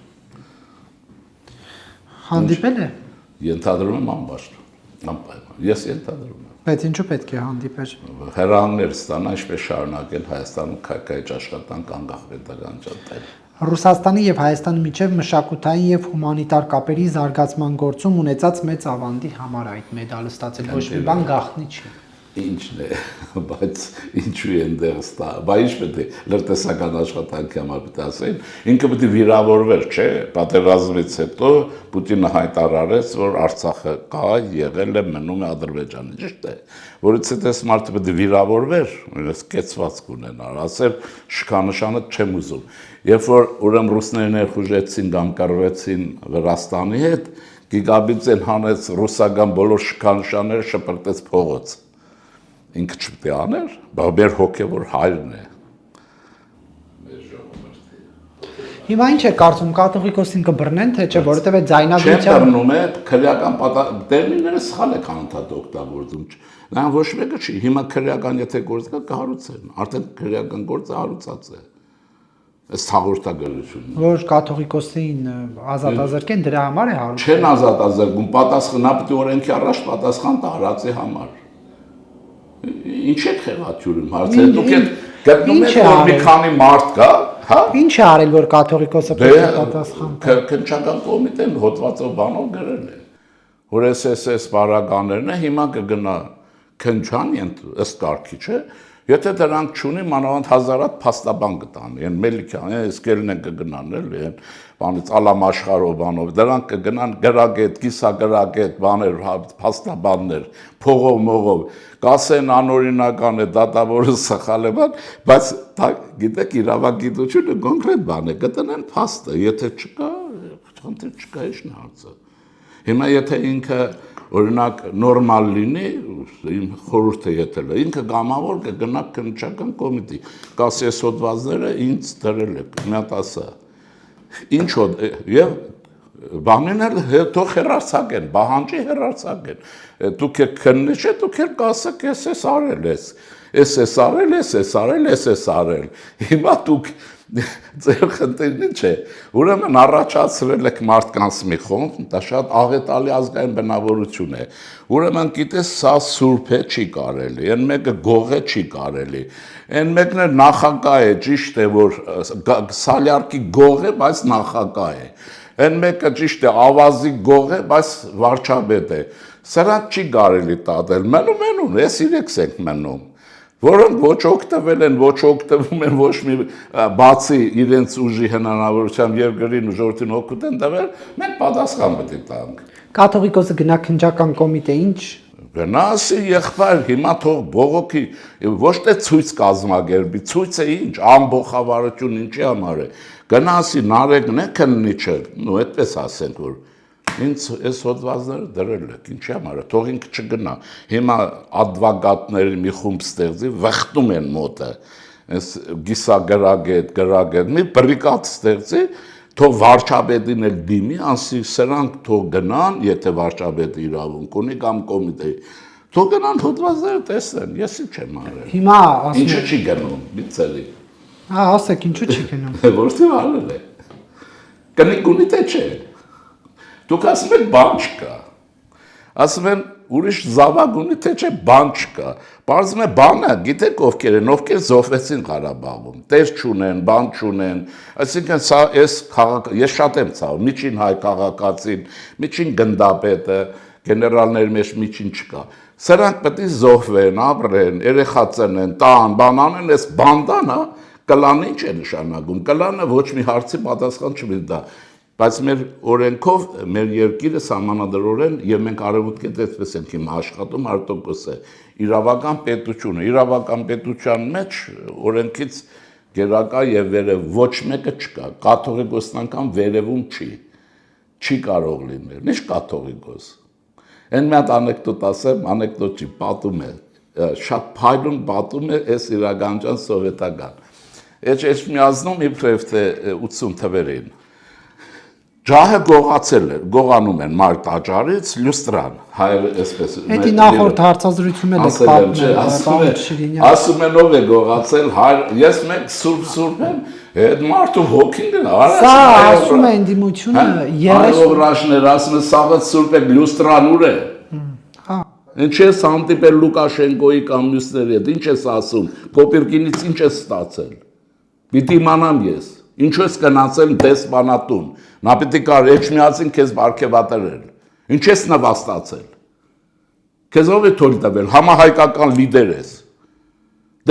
Հանդիպել է։ Ենթադրում եմ անպայման, ես ենթադրում եմ։ Բայց ինչու պետք է հանդիպեր։ Հրահանգներ ստանա, ինչպես շարունակել Հայաստանում քայքայիչ աշխատանք անկախ պետական ճարտարի։ Ռուսաստանի եւ Հայաստանի միջև մշակութային եւ հումանիտար կապերի զարգացման գործում ունեցած մեծ ավանդի համար այդ մեդալը ստացել ոչ մի բան գաղտնի չի։ Ինչն է, բայց ինչու են դեռ ստա, բայց ինչ պետք է լրտեսական աշխատանքի համար պետք է ասեն, ինքը պետք է վիրավորվեր, չէ, պատերազմից հետո Պուտինը հայտարարեց, որ Արցախը կա, եղել է, մնում է Ադրբեջանը, ճիշտ է, որից հետո այս մարդը պետք է վիրավորվեր, այս կեցվածք ունենար, ասել շքանշանը չեմ ուզում, երբ որ ուրեմն ռուսները ներխուժեցին կամ կռվեցին Վրաստանի հետ, Գիգաբիձեն հանեց ռուսական բոլոր շքանշանները շպրտեց փողոց։ Ինքը չպետք է աներ, բայց մեր հոգևոր հայրն է։ Հիմա ինչ է կարծում, կաթողիկոսին կբռնեն, թե չէ, որովհետև այդ ձայնագրության չբռնում է, քրեական տերմինները սխալ եք անընդհատ օգտագործում։ Նա ոչ մեկը չի, հիմա քրեական եթե գործ կա կհարուցեն, արդեն քրեական գործը հարուցած է։ Այս հաղորդագրությունը։ Որ կաթողիկոսին ազատազրկեն, դրա համար է հարուցում։ Չեն ազատազրկում, պատասխանա պետք է օրենքի առաջ պատասխան տա արածի համար։ Ինչ է խեղաթյուրում հարցերը, դուք եք գտնում եք, որ մի քանի մարդ կա, հա? Ինչ է արել, որ կաթողիկոսը պետք է պատասխան տա։ Քննչական կոմիտեն հոդվածով բանով գրել է, որ SSS բարականներն է հիմա կգնա քննչան ըստ կարգի, չէ, Եթե դրանք չունի, մանավանդ հազարատ փաստաբան կտանի, այն Մելիքյան, այս կելն են կգնան, էլի, այն բանից Ալամ Աշխարհով բանով, դրանք կգնան գրագետ, կիսագրագետ, բաներ, փաստաբաններ, փողով մողով, կասեն անօրինական է, դատավորը սխալ է, բայց գիտեք, իրավագիտությունը կոնկրետ բան է, կտնեն փաստը, եթե չկա, խնդիր չկա, ի՞նչն է հարցը։ Հիմա եթե ինքը օրինակ նորմալ լինի, իմ խորհուրդը եթել է, ինքը գամավոր կգնա քննչական կոմիտի, կասի այս հոդվածները ինձ դրել եք, մի հատ ասա։ Ինչ եւ բանին էլ թող հեռարձակեն, բահանջի հեռարձակեն։ Դուք եք քննիչ, դուք եք կասեք, ես արել ես, ես արել, ես արել։ Հիմա դուք ձեր խնդիրն ինչ է, ուրեմն առաջացրել եք մարդկանց մի խումբ, դա շատ աղետալի ազգային բնավորություն է, ուրեմն գիտես սա սուրբ է չի կարելի, այն մեկը գող է չի կարելի, այն մեկն է նախագահ է, ճիշտ է, որ սալյարկի գող է, բայց նախագահ է, այն մեկը ճիշտ է, ավազի գող է, բայց վարչապետ է, սրանք չի կարելի տատել, մնում, ես իրեքս ենք մնում, որոնք ոչ օգտվել են, ոչ օգտվում են, ոչ մի բացի իրենց ուժի հնարավորությամբ եւ գրին ու ժողովրդին օգուտ են տվել, մենք պատասխան պետք է տանք։ Կաթողիկոսը գնա քննչական կոմիտե, ինչ գնասի եղբայր, հիմա թող բողոքի, ոչ թե ցույց կազմակերպի, ցույցը ինչ, ամբողջավարություն ինչի համար է։ Գնասի նարեկն է քննիչը, ու այդպես ասենք որ ինձ այս հոդվածները դրել եք, ինչի համար է, թող ինքը չգնա։ Հիմա ադվոկատների մի խումբ ստեղծի, վխտում են մոտը, այս գիսագրագետ, մի բրիկադ ստեղծի, թող վարչապետին էլ դիմի, ասի սրանք թող գնան, եթե վարչապետը իրավունք ունի կամ կոմիտեի, թող գնան հոդվածները տեսնեն, ես ինչ եմ արել։ Հիմա ինչու չի գնում, բիցելի։ Հա, ասեք, ինչու չի գնում։ Որտե՞ղ արել է։ Կնիկ ունի թե չէ։ Դուք ասում եք բան չկա, ասում են ուրիշ զավակ ունի թե չէ բան չկա, պարզվում է բանը, գիտեք ովքեր են, ովքեր զոհվեցին Ղարաբաղում, տեր չունեն, բան չունեն, այսինքն սա ես շատ եմ ցավում, միջին հայ քաղաքացին, միջին գնդապետը, գեներալների մեջ միջին չկա, սրանք պետք է զոհվեն, ապրեն, երեխա ծնեն, տան, բան անեն, այս բանդան, կլանը ինչ է նշանակում, կլանը ոչ մի հարցի պատասխան չունի դա Բայց մեր օրենքով, մեր երկիրը սահմանադրորեն եւ մենք արևմուտքի դեպքից ենք հիմա աշխատում արտոկոսը իրավական պետության մեջ օրենքից գերակա եւ վերև ոչ մեկը չկա, կաթողիկոսն անգամ վերևում չի կարող լինել, ինչ կաթողիկոս։ Այն մի հատ անեկդոտ ասեմ, անեկդոտ չի, պատում է, շատ փայլուն պատում է այս իրականության սովետական։ Էջ միազնում իբրև թե 80 թվերին Ջահը գողանում են մարդ աճարից լյուստրան, հայերը այսպես Էդի նախորդ հարցազրույցում էլ ասում են ով է գողացել, ես մեկ սուրբ եմ, այդ մարդու հոգին գնա, Սա ասում է ընդդիմությունը 30 Հայրողրաշներ ասում են սաղը սուրբ է լյուստրան ուր է, ինչ ես հանդիպել Լուկաշենկոյի կամ մյուսների հետ, ինչ ես ասում, Պոպիրկինից ինչ ես ստացել, պիտի իմանամ ես, ինչու ես գնացել դեսպանատուն, նա պիտի կար Էջմիածին քեզ բարգեւատրել, ինչ ես նվաստացել, քեզ ով է թույլ տվել, համահայկական լիդեր ես,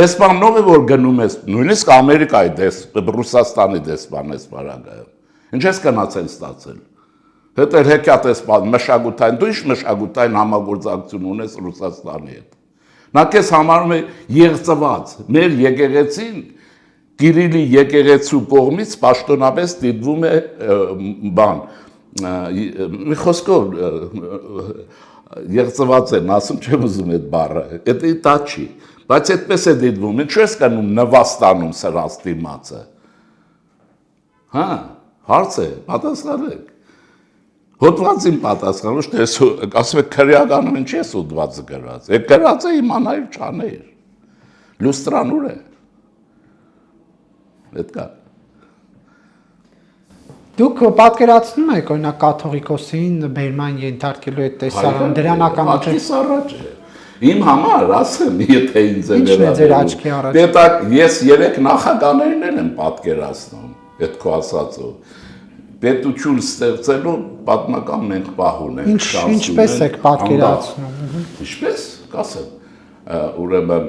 դեսպանն ով է որ գնում ես, նույնիսկ Ամերիկայի Ռուսաստանի դեսպան ես վարագայում, ինչ ես գնացել ստացել, հետո հեքիաթ ես մշակութային, դու ինչ մշակութային համագործակցություն ունես Ռուսաստանի հետ, նա քեզ համարում է եղծված, մեր եկեղեցին Կիրիլի եկեղեցու կողմից պաշտոնապես դիտվում է բան, մի խոսքով եղծված են, ասում չեմ ուզում այդ բառը, դա չի, բայց այդպես է դիտվում, ինչու ես կանում նվաստանում սրանց դիմացը, հա, հարց է, պատասխանեք, հոդվածին պատասխան, ոչ թե ասում եք քրեականում ինչի ես հոդվածը գրած, այդ գրածը իմանայր չաներ, լյուստրան ուր է, Պետք է։ Դուք պատկերացնում եք օրինակ կաթողիկոսին բերման ենթարկելու այդ տեսարան դրանականություն։ Աչքիս առաջ է։ Իմ համար ասեմ, եթե ինձ է Ինչն է ձեր աչքի առաջ։ Պետք ես 3 նախագահներին եմ պատկերացնում, այդ քո ասածով։ Պետություն ստեղծելու պատմական մենք պահ ունենք։ Ինչպես եք պատկերացնում։ Ինչպես, կասեմ, ուրեմն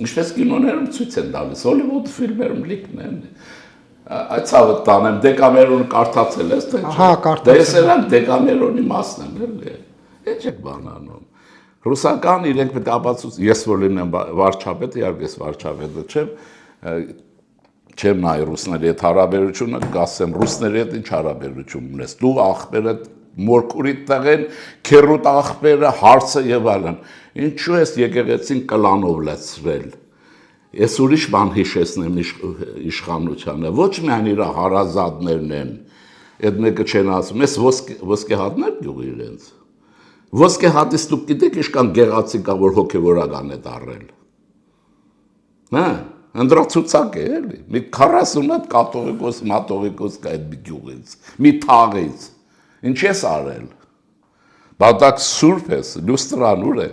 ինչպես կինոներում ցույց են տալիս, Հոլիվուդ ֆիլմերում լիքն են։ Այդ ցավը տանեմ, Դեկամերոնը կարդացել ես, թե չէ։ Հա, կարդացել։ Դե ես էլ Դեկամերոնի մասն եմ, էլի։ Ինչ եք բան անում։ Ռուսական իրենք պետք է ապացույց, ես որ լինեմ վարչապետ, իհարկե ես վարչապետը չեմ նայ ռուսների հետ հարաբերությունը, կասեմ ռուսների հետ ինչ հարաբերություն ունես։ Դու ախպերդ մորքուրիդ տղեն, քերուտ ախպերը, հարցը եւ այլն։ Ինչու ես եկեղեցին կլանով լցրել։ Ես ուրիշ բան հիշեցնեմ իշխանությանը, ոչ միայն իր հարազատներն են, այդ մեկը չեն ասում, ես ոսկե հատներ գյուղ իրենց։ Ոսկե հատից դուք գիտեք ինչքան գեղացիկ կա, որ հոգևորական է դարել։ Հա, ընդրացուցակ է, էլի։ Մի 40 հատ կաթողիկոս, մաթողիկոս կա այդ գյուղից, մի թաղից։ Ինչ ես արել։ Բադակ սուրբ ես, լուստրան ուր է։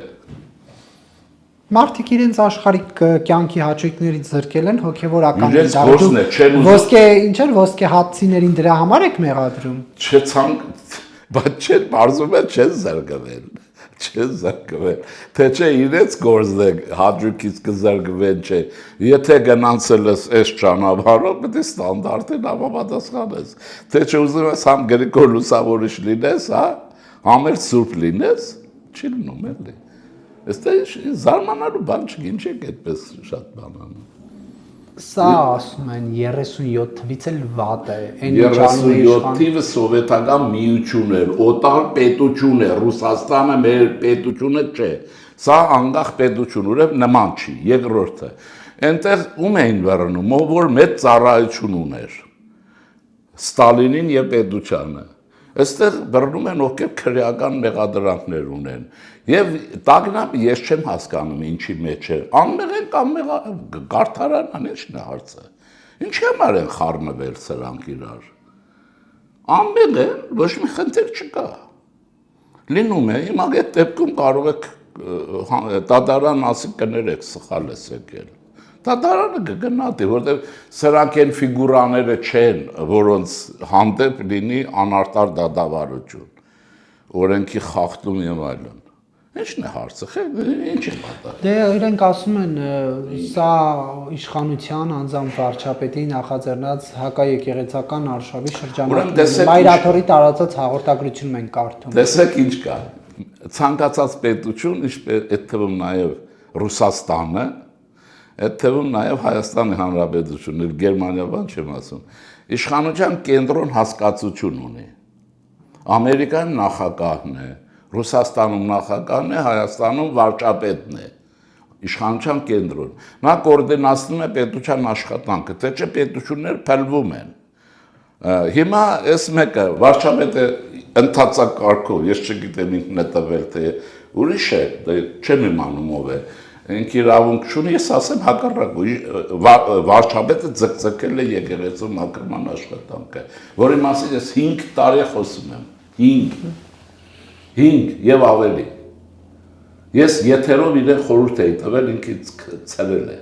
Մարդիկ իրենց աշխարհիկ կյանքի հաճույքներից զրկել են հոգևորական Իրենց գործն է, չեն ուզում։ Ոսկե ինչ էր ոսկե հատցիներին դրա համար եք մեղադրում։ Բայց չէ, բարձում է չեն զրկվել։ Չեն զրկվել։ Թե չէ իրենց գործն է հաճույքից կզրկվեն, չէ։ Եթե գնացել ես այս ճանապարհով, պետք է ստանդարտին համապատասխանես։ Թե չէ ուզում ես համ Գրիգոր Լուսավորիչ լինես, հա, համեր սուրբ լինես, չի լինում էլի։ Այստեղ զարմանալու բան չկա, ինչ եք այդպես շատ բան անում։ Սա ասում են 37 թվից էլ վատ է։ 37 թիվը սովետական միություն էր, օտար պետություն է, Ռուսաստանը մեր պետությունը չէ։ Սա անկախ պետություն ուր նման չի, երկրորդը։ Այնտեղ ում էին վռնում, ով որ մեծ ծառայություն ուներ։ Ստալինին եւ պետությանը։ Այստեղ բռնում են ովքեր քրեական մեղադրանքներ ունեն։ Եվ տագնապ ես չեմ հասկանում ինչի մեջ է։ Անմեղ են կամ գարթարանան ինչն է հարցը։ Ինչի համար են խառնվել սրանք իրար։ Անմեղ են, ոչ մի խնդիր չկա։ Լինում է, հիմա այդ դեպքում կարող եք դատարան ասի կներեք, սխալ ես եկել։ Դատարանը կգնահատի, որտեղ սրանք են ֆիգուրաները չեն, որոնց հանդեպ լինի անարտար դատավարություն, օրենքի խախտում եւ այլն։ Ինչն է հարցը, ինչ է պատահել։ Դե իրենք ասում են, սա իշխանության անձամբ վարչապետի նախաձեռնած հակաեկեղեցական արշավի շրջանակներում Մայրաթորի տարածած հաղորդագրությունում են կարդում։ Տեսեք ինչ կա։ Ցանկացած պետություն, այդ թվում նաեւ Ռուսաստանը, այդ թվում նաեւ Հայաստանի Հանրապետությունը, Գերմանիա բան չեմ ասում, իշխանության կենտրոն հասկացություն ունի։ Ամերիկայում նախագահն է, Ռուսաստանում նախագահն է, Հայաստանում վարչապետն է, իշխանության կենտրոն։ Նա կոորդինացնում է պետության աշխատանքը, թե չէ պետություններ փլվում են։ Հիմա այս մեկը վարչապետը ընդհանրակարգով, ես չգիտեմ ինքն է տվել, թե ուրիշ է, չեմ իմանում ով է։ Ինք իրավունք չունի, ես ասեմ հակառակ, վարչապետը ձգձգել է եկեղեցու մաքրման աշխատանքը, որի մասին ես 5 տարի խոսում եմ, 5 եւ ավելի։ Ես եթերով իրեն խորհուրդ էի տվել, ինքից ցրել է։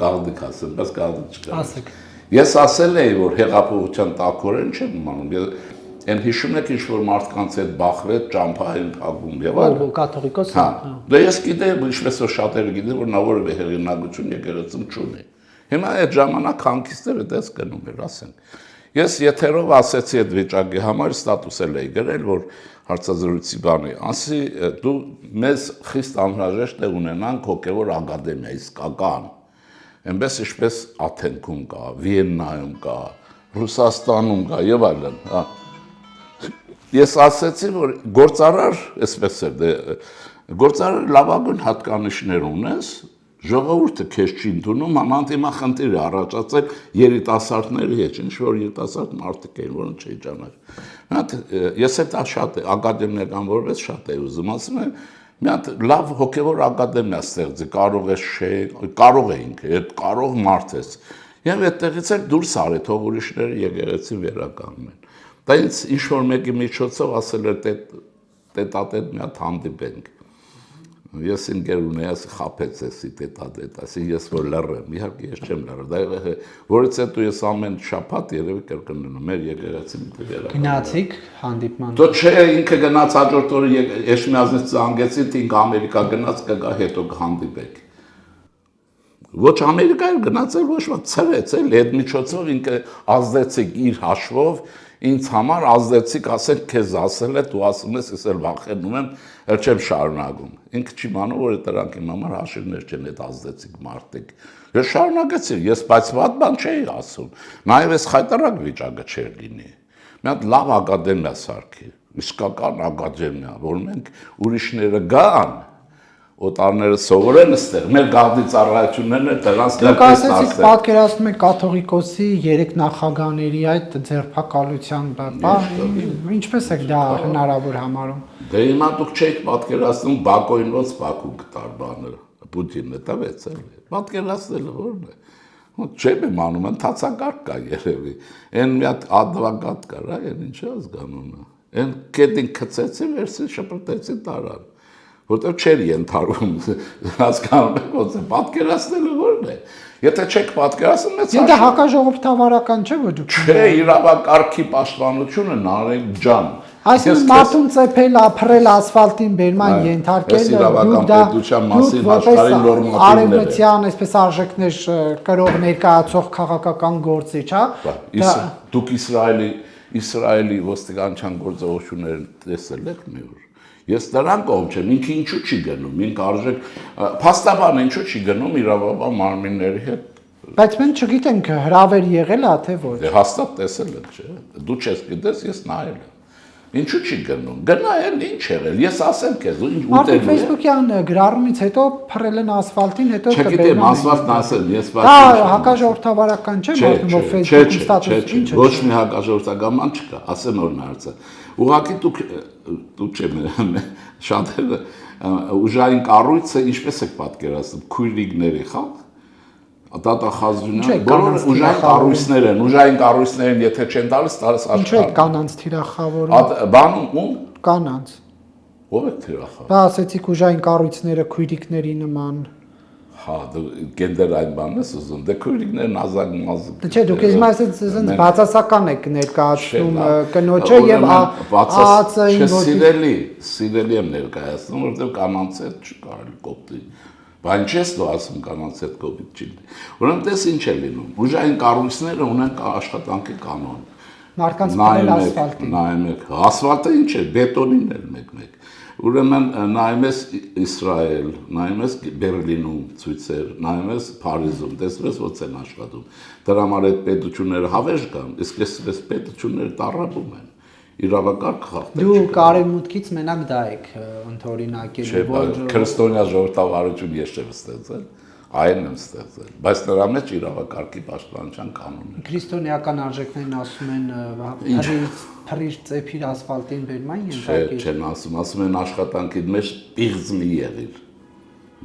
Գաղդիկ ասեմ, բայց գաղդիկ չկա։ Ասեք։ Ես ասել էի, որ հեղափոխության տակորեն չեմ իմանում։ Այն հիշում եք ինչ-որ մարդկանց հետ բախվեց, ճամփային փակում եւ այլն։ Կաթողիկոս։ Հա։ Դե ես գիտեմ, ինչպես որ շատերը գիտեն, որ նա որևէ հեղինակություն եկեղեցում չունի։ Հիմա այդ ժամանակ հանգիստերը դες գնում էր, ասենք։ Ես եթերով ասեցի այդ վիճակի համար ստատուս էլ էի գրել, որ հարցազրույցի բանի, ասի դու մեզ խիստ անհրաժեշտ է ունենանք հոգևոր ակադեմիա, իսկական։ Այնպես ինչպես Աթենքում կա, Վիեննայում կա, Ռուսաստանում կա եւ այլն, հա։ Ես ասեցի, որ գործարար, այսպես է, գործարար լավագույն հատկանիշներ ունես, ժողովուրդը քեզ չի ընդունում, ամանդ հիմա խնդիր է առաջացել երիտասարդների հետ, ինչ որ երիտասարդ մարդիկ էին, որոնց չէի ճանաչում։ Ես այդ շատ ակադեմիական որպես շատ էի ուզում, ասում եմ, մի հատ լավ հոգևոր ակադեմիա ստեղծի, կարող է կարող էինք, այդ կարող մարդ ես։ Եվ այդտեղից էլ դուրս արի, թող ուրիշները եկեղեցին վերականգնեն։ Դա ինձ ինչ-որ մեկի միջոցով ասել էր տետատետ մի հատ հանդիպենք։ Ես ինքեր ունեի, ասի խափեց էսի տետատետ, ասի ես որ լռեմ, իհարկե ես չեմ լռ, որից հետո ես ամեն շաբաթ երևի կրկնում մեր եկեղեցին վերականգնեմ։ Գնացիք հանդիպման։ Դո չէ, ինքը գնաց հաջորդ օրը Էշմիածնից զանգեցի, ինքը Ամերիկա գնաց, կգա հետո կհանդիպեք։ Ոչ Ամերիկայում գնացել, ոչ ոք ցրեց էլ այդ միջոցով ինքը ազդեցիկ իր հաշվով ինձ համար ազդեցիկ, ասենք քեզ ասել է, դու ասում ես, ես էլ վախենում եմ, էլ չեմ շարունակում։ Ինքը չի մանում, որ դրանք իմ համար հաշիվներ չեն այդ ազդեցիկ մարդիկ։ Ես շարունակեցի, ես բայց վատ բան չէի ասում։ Նաև ես խայտարակ վիճակը չէր լինի։ Մի հատ լավ ակադեմիա սարքի, իսկական ակադեմիա, որ մենք ուրիշները գան, օտարները սովորեն այստեղ, մեր գաղտնի ծառայություններն են դրանց Դուք ասեցիք պատկերացնում եք կաթողիկոսի 3 նախագահների այդ ձերբակալության ինչպես եք դա հնարավոր համարում։ Դե հիմա դուք չեք պատկերացնում Բաքոյին ոնց Բաքու գտար բաները, Պուտինը տվեց էլի, պատկերացնելը որն է։ Չեմ իմանում, ընթացակարգ կա երևի, այն մի հատ ադվակատ կար, այն ինչ է ազգանունը, այն կետին քցեցի, վերցի շպրտեցի տարան, որտեղ չէր ենթարկվում, հասկանում եք ոնց է, պատկերացնելը որն է, եթե չեք պատկերացնում, մեծ Դա հակաժողովրդավարական չէ, որ դուք չէ, իրավակարգի պաշտպանությունը Նարեկ ջան, Այսինքն մարդուն ծեփել, ափրել ասֆալտին բերման ենթարկել, դուք դա որպես արևմտյան, այսպես արժեքներ կրող ներկայացող քաղաքական գործիչ, հա։ Դուք Իսրայելի ոստիկանչական գործողությունները տեսել եք մի օր։ Ես դրան կողմ չեմ, ինքը ինչու չի գնում, ինքը արժեք, փաստաբան ինչու չի գնում իրավաբան մարմինների հետ։ Բայց մենք չգիտենք հրավեր եղել է, թե ոչ։ Դե հաստատ տեսել եք, չէ։ Դու չես գիտես, ես նայել եմ։ Ինչու չի գնում։ Գնա էլ ինչ եղել։ Ես ասեմ քեզ, ինչ ուտել։ Մարդիկ Facebook-յան գրառումից հետո փռել են ասֆալտին, հետո Չգիտեմ, ասֆալտն ասեմ, ես Դա հակաժողովրդավարական չէ, մարդու որ Facebook-ում ստատուս ինչ է։ Ոչ մի հակաժողովրդական բան չկա, ասեմ որ հարցը։ Ուղղակի դուք չեմ շատերը ուժային կառույցը ինչպես եք պատկերացնում, քույրիկների խաղ Տատախազունյան, բոլոր ուժային կառույցներ են, եթե չեն տալիս աշխարհ։ Ինչու է կանանց թիրախավորում։ Բանում ում Կանանց։ Ո՞վ է թիրախավորում։ Դա ասեցիք ուժային կառույցները քույրիկների նման։ Հա, գենդեր այդ բանն ես ուզում։ Դե քույրիկներն ազատ-մազիկ։ Չէ, դուք ես այսպես ասած բացասական եք ներկայացնում կնոջը եւ ԱԱՑ-ին որ սիրելի եմ ներկայացնում, որովհետեւ կանանց հետ չի կարելի կոպտի։ Բայց չես դու ասում կանանց հետ կոպիտ չի։ Ուրեմն տես ինչ է լինում։ Ուժային կառույցները ունեն աշխատանքի կանոն։ Մարդկանց փռել ասֆալտին։ Նայում եք, ասֆալտը ինչ է, բետոնին էլ մեկ-մեկ։ Ուրեմն նայում ես Իսրայել, նայում ես Բերլինում ցույցեր, նայում ես Փարիզում, տեսնում ես ոնց են աշխատում։ Դրա համար այդ պետությունները հավերժ կան, իսկ այս պետությունները տառապում են։ Իրավակարգ խախտել։ Դու կարևմուտքից մենակ դա եք ընդօրինակել, որ քրիստոնյա ժողովրդավարություն ես չեմ ստեղծել, այն եմ ստեղծել, բայց նրա մեջ իրավակարգի պաշտպանության կանոններ։ Քրիստոնեական արժեքներն ասում են փռիչ ծեփիր ասֆալտին բերման ենթարկի։ Չեն ասում են աշխատանքի մեջ պիղձլի եղիր։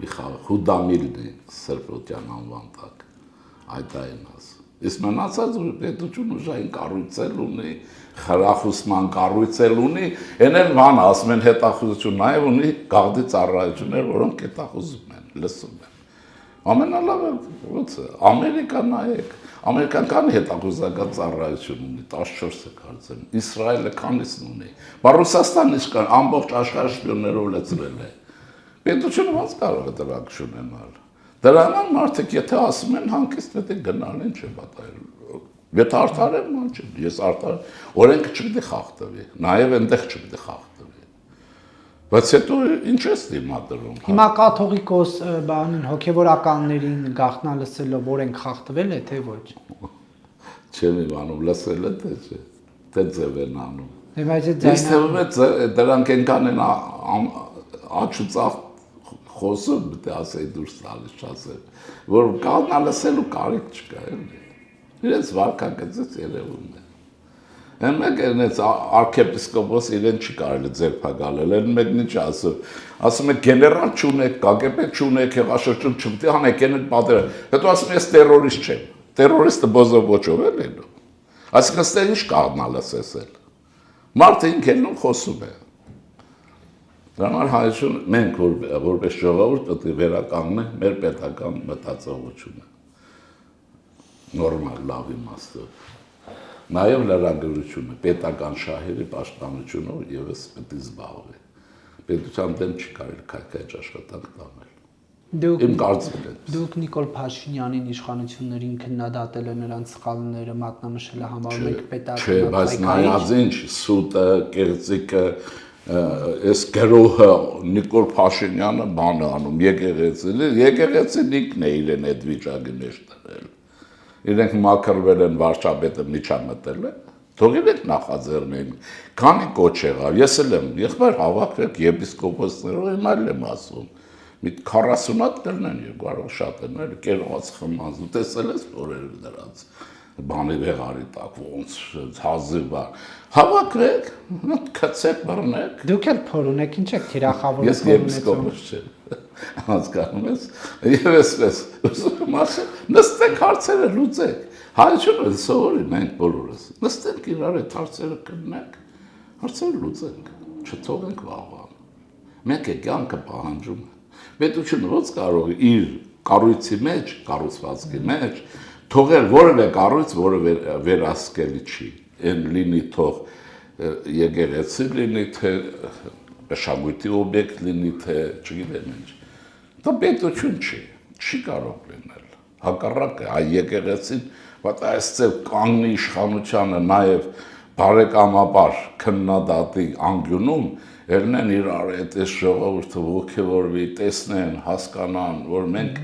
Միխայել Խուդամիլնի Սրբոթյան անվան տակ։ Այդ այն ասում։ Իսկ մնացած որ պետություն ուժային կառույցել ունի, խրախուսման կառույցել ունի, այն էլ բան ասում են հետախուզություն նաև ունի գաղտնի ծառայություններ, որոնք հետախուզում են, լսում են։ Ամենալավը ո՞նց է, Ամերիկան նայեք, Ամերիկան քանի հետախուզական ծառայություն ունի, 14 է կարծեմ, Իսրայելը քանիսն ունի, բայց Ռուսաստանն իսկ ամբողջ աշխարհը շպիոններով լցրել է։ Պետությունը ո՞նց կարող է դրանք շունենալ։ Դրանով մարդիկ եթե ասում են հանգիստ պետք է գնալ, ինչ է պատահել։ Եթե արդար եմ, ման չէ, ես արդար, օրենքը չպետք է խախտվի, նաև այնտեղ չպետք է խախտվի։ Բայց հետո ինչ է դիմադրում։ Հիմա կաթողիկոս բանին հոգևորականներին գաղտնալսելով օրենք խախտվել է, թե ոչ։ Չեմ իմանում, լսել է թե չէ, թե ձև են անում։ Բայց Ես թվում է դրանք ենքան են աչուծախ խոսում, դե ասեի դուրս տալիս չասեմ, որ կաղտնալսելու կարիք չկա, էլի։ Իրենց վարքագծից երևում է։ Այն մեկ այնց արքեպիսկոպոս իրեն չի կարելի ձերբակալել, այն մեկն ինչ ասում է գեներալ չունեք, ԿԳԲ չունեք, հեղաշրջում չպետք է անեք, այն պատերը։ Հետո ասում ես տերորիստ չեմ։ Տերորիստը բոզով ոչով է լինում։ Այսինքն ստեղ ինչ կաղտնալսել։ Մարդը ինքն էլ խոսում է։ Դրա համար հայություն մենք որպես ժողովուրդ պետք է վերականգնենք մեր պետական մտածողությունը։ Նորմալ լավ իմաստով։ Նաև լրագրությունը, պետական շահերի պաշտպանությունով եւս պետք է զբաղվի։ Պետության դեմ չի կարելի քայքայջ աշխատանք տանել։ Իմ կարծիքն է։ Դուք Նիկոլ Փաշինյանին իշխանություններին քննադատել է նրանց սխալները մատնանշել է համարում եք Չէ, բայց նայած ինչ սուտը, կեղծիկը, այս գրոհը Նիկոլ Փաշինյանը բան է անում եկեղեցին ինքն է իրեն այդ վիճակի մեջ դրել։ Իրենք մաքրվել են վարչապետը միջամտել է, թողել եք նախաձեռնեն, քանի կոչ եղավ, ես էլ եմ, եղբայր հավաքվեք եպիսկոպոսներով, հիմա եմ ասում, մի 40 հատ կլնեն եւ կարող շատ են, էլի կերված խմած, ու տեսել ես օրերը դրանց բանի վեղարի տակ ոնց հազիվ է, հավաքվեք, կցեք բռնեք։ Դուք էլ փոր ունեք, ինչ եք թիրախավորում։ Ես եպիսկոպոս չեմ, հասկանում ես, եւ այսպես, ուզում ասեմ, նստեք հարցերը լուծեք, հայությունը սովորի մենք բոլորս, նստենք իրար այդ հարցերը կրնենք, հարցերը լուծենք, չթողենք վաղվան, մեկ է կյանքը պահանջում է, պետությունը ոնց կարող է իր կառույցի մեջ, կառուցվածքի մեջ, թողել որևէ կառույց, որը վերահսկելի չի, այն լինի թող եկեղեցի լինի, թե մշակույթի օբյեկտ լինի, թե չգիտեմ ինչ, դա պետություն չի կարող լինել, հակառակը, այ եկեղեցին, բայց այս ծև կանգնի իշխանությանը նաև բարեկամաբար քննադատի անկյունում, ելնեն իրար այդ ժողովուրդը ոգևորվի, տեսնեն, հասկանան, որ մենք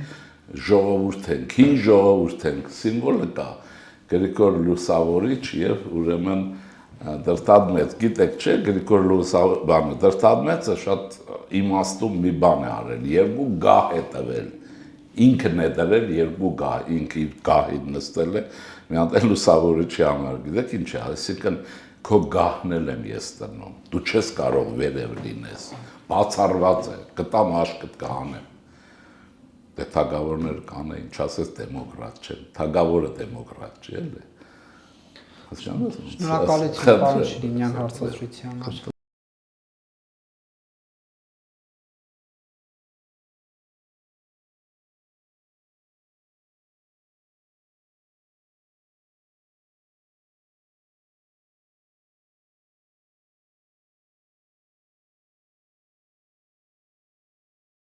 ժողովուրդ ենք, հին ժողովուրդ ենք, սիմվոլը կա, Գրիգոր Լուսավորիչ եւ ուրեմն Դրտադմեծ, գիտեք չէ, Գրիգոր Լուսավորիչը, Դրտադմեծը շատ իմաստուն մի բան է արել, երկու գահ է տվել, ինքն է դրել երկու գահ, ինքը իր գահին նստել է, մի հատ Լուսավորիչի համար, գիտեք ինչ է, այսինքն քո գահն եմ ես տրնում, դու չես կարող վերև լինես, բացառված է, կտամ աշկդ կհանեմ, դե թագավորները կանեն, ինչ ասես դեմոկրատ չեն, թագավորը դեմոկրատ չի, էլ է, Շնորհակալություն պարոն Շիրիմյան հարցազրույցի համար։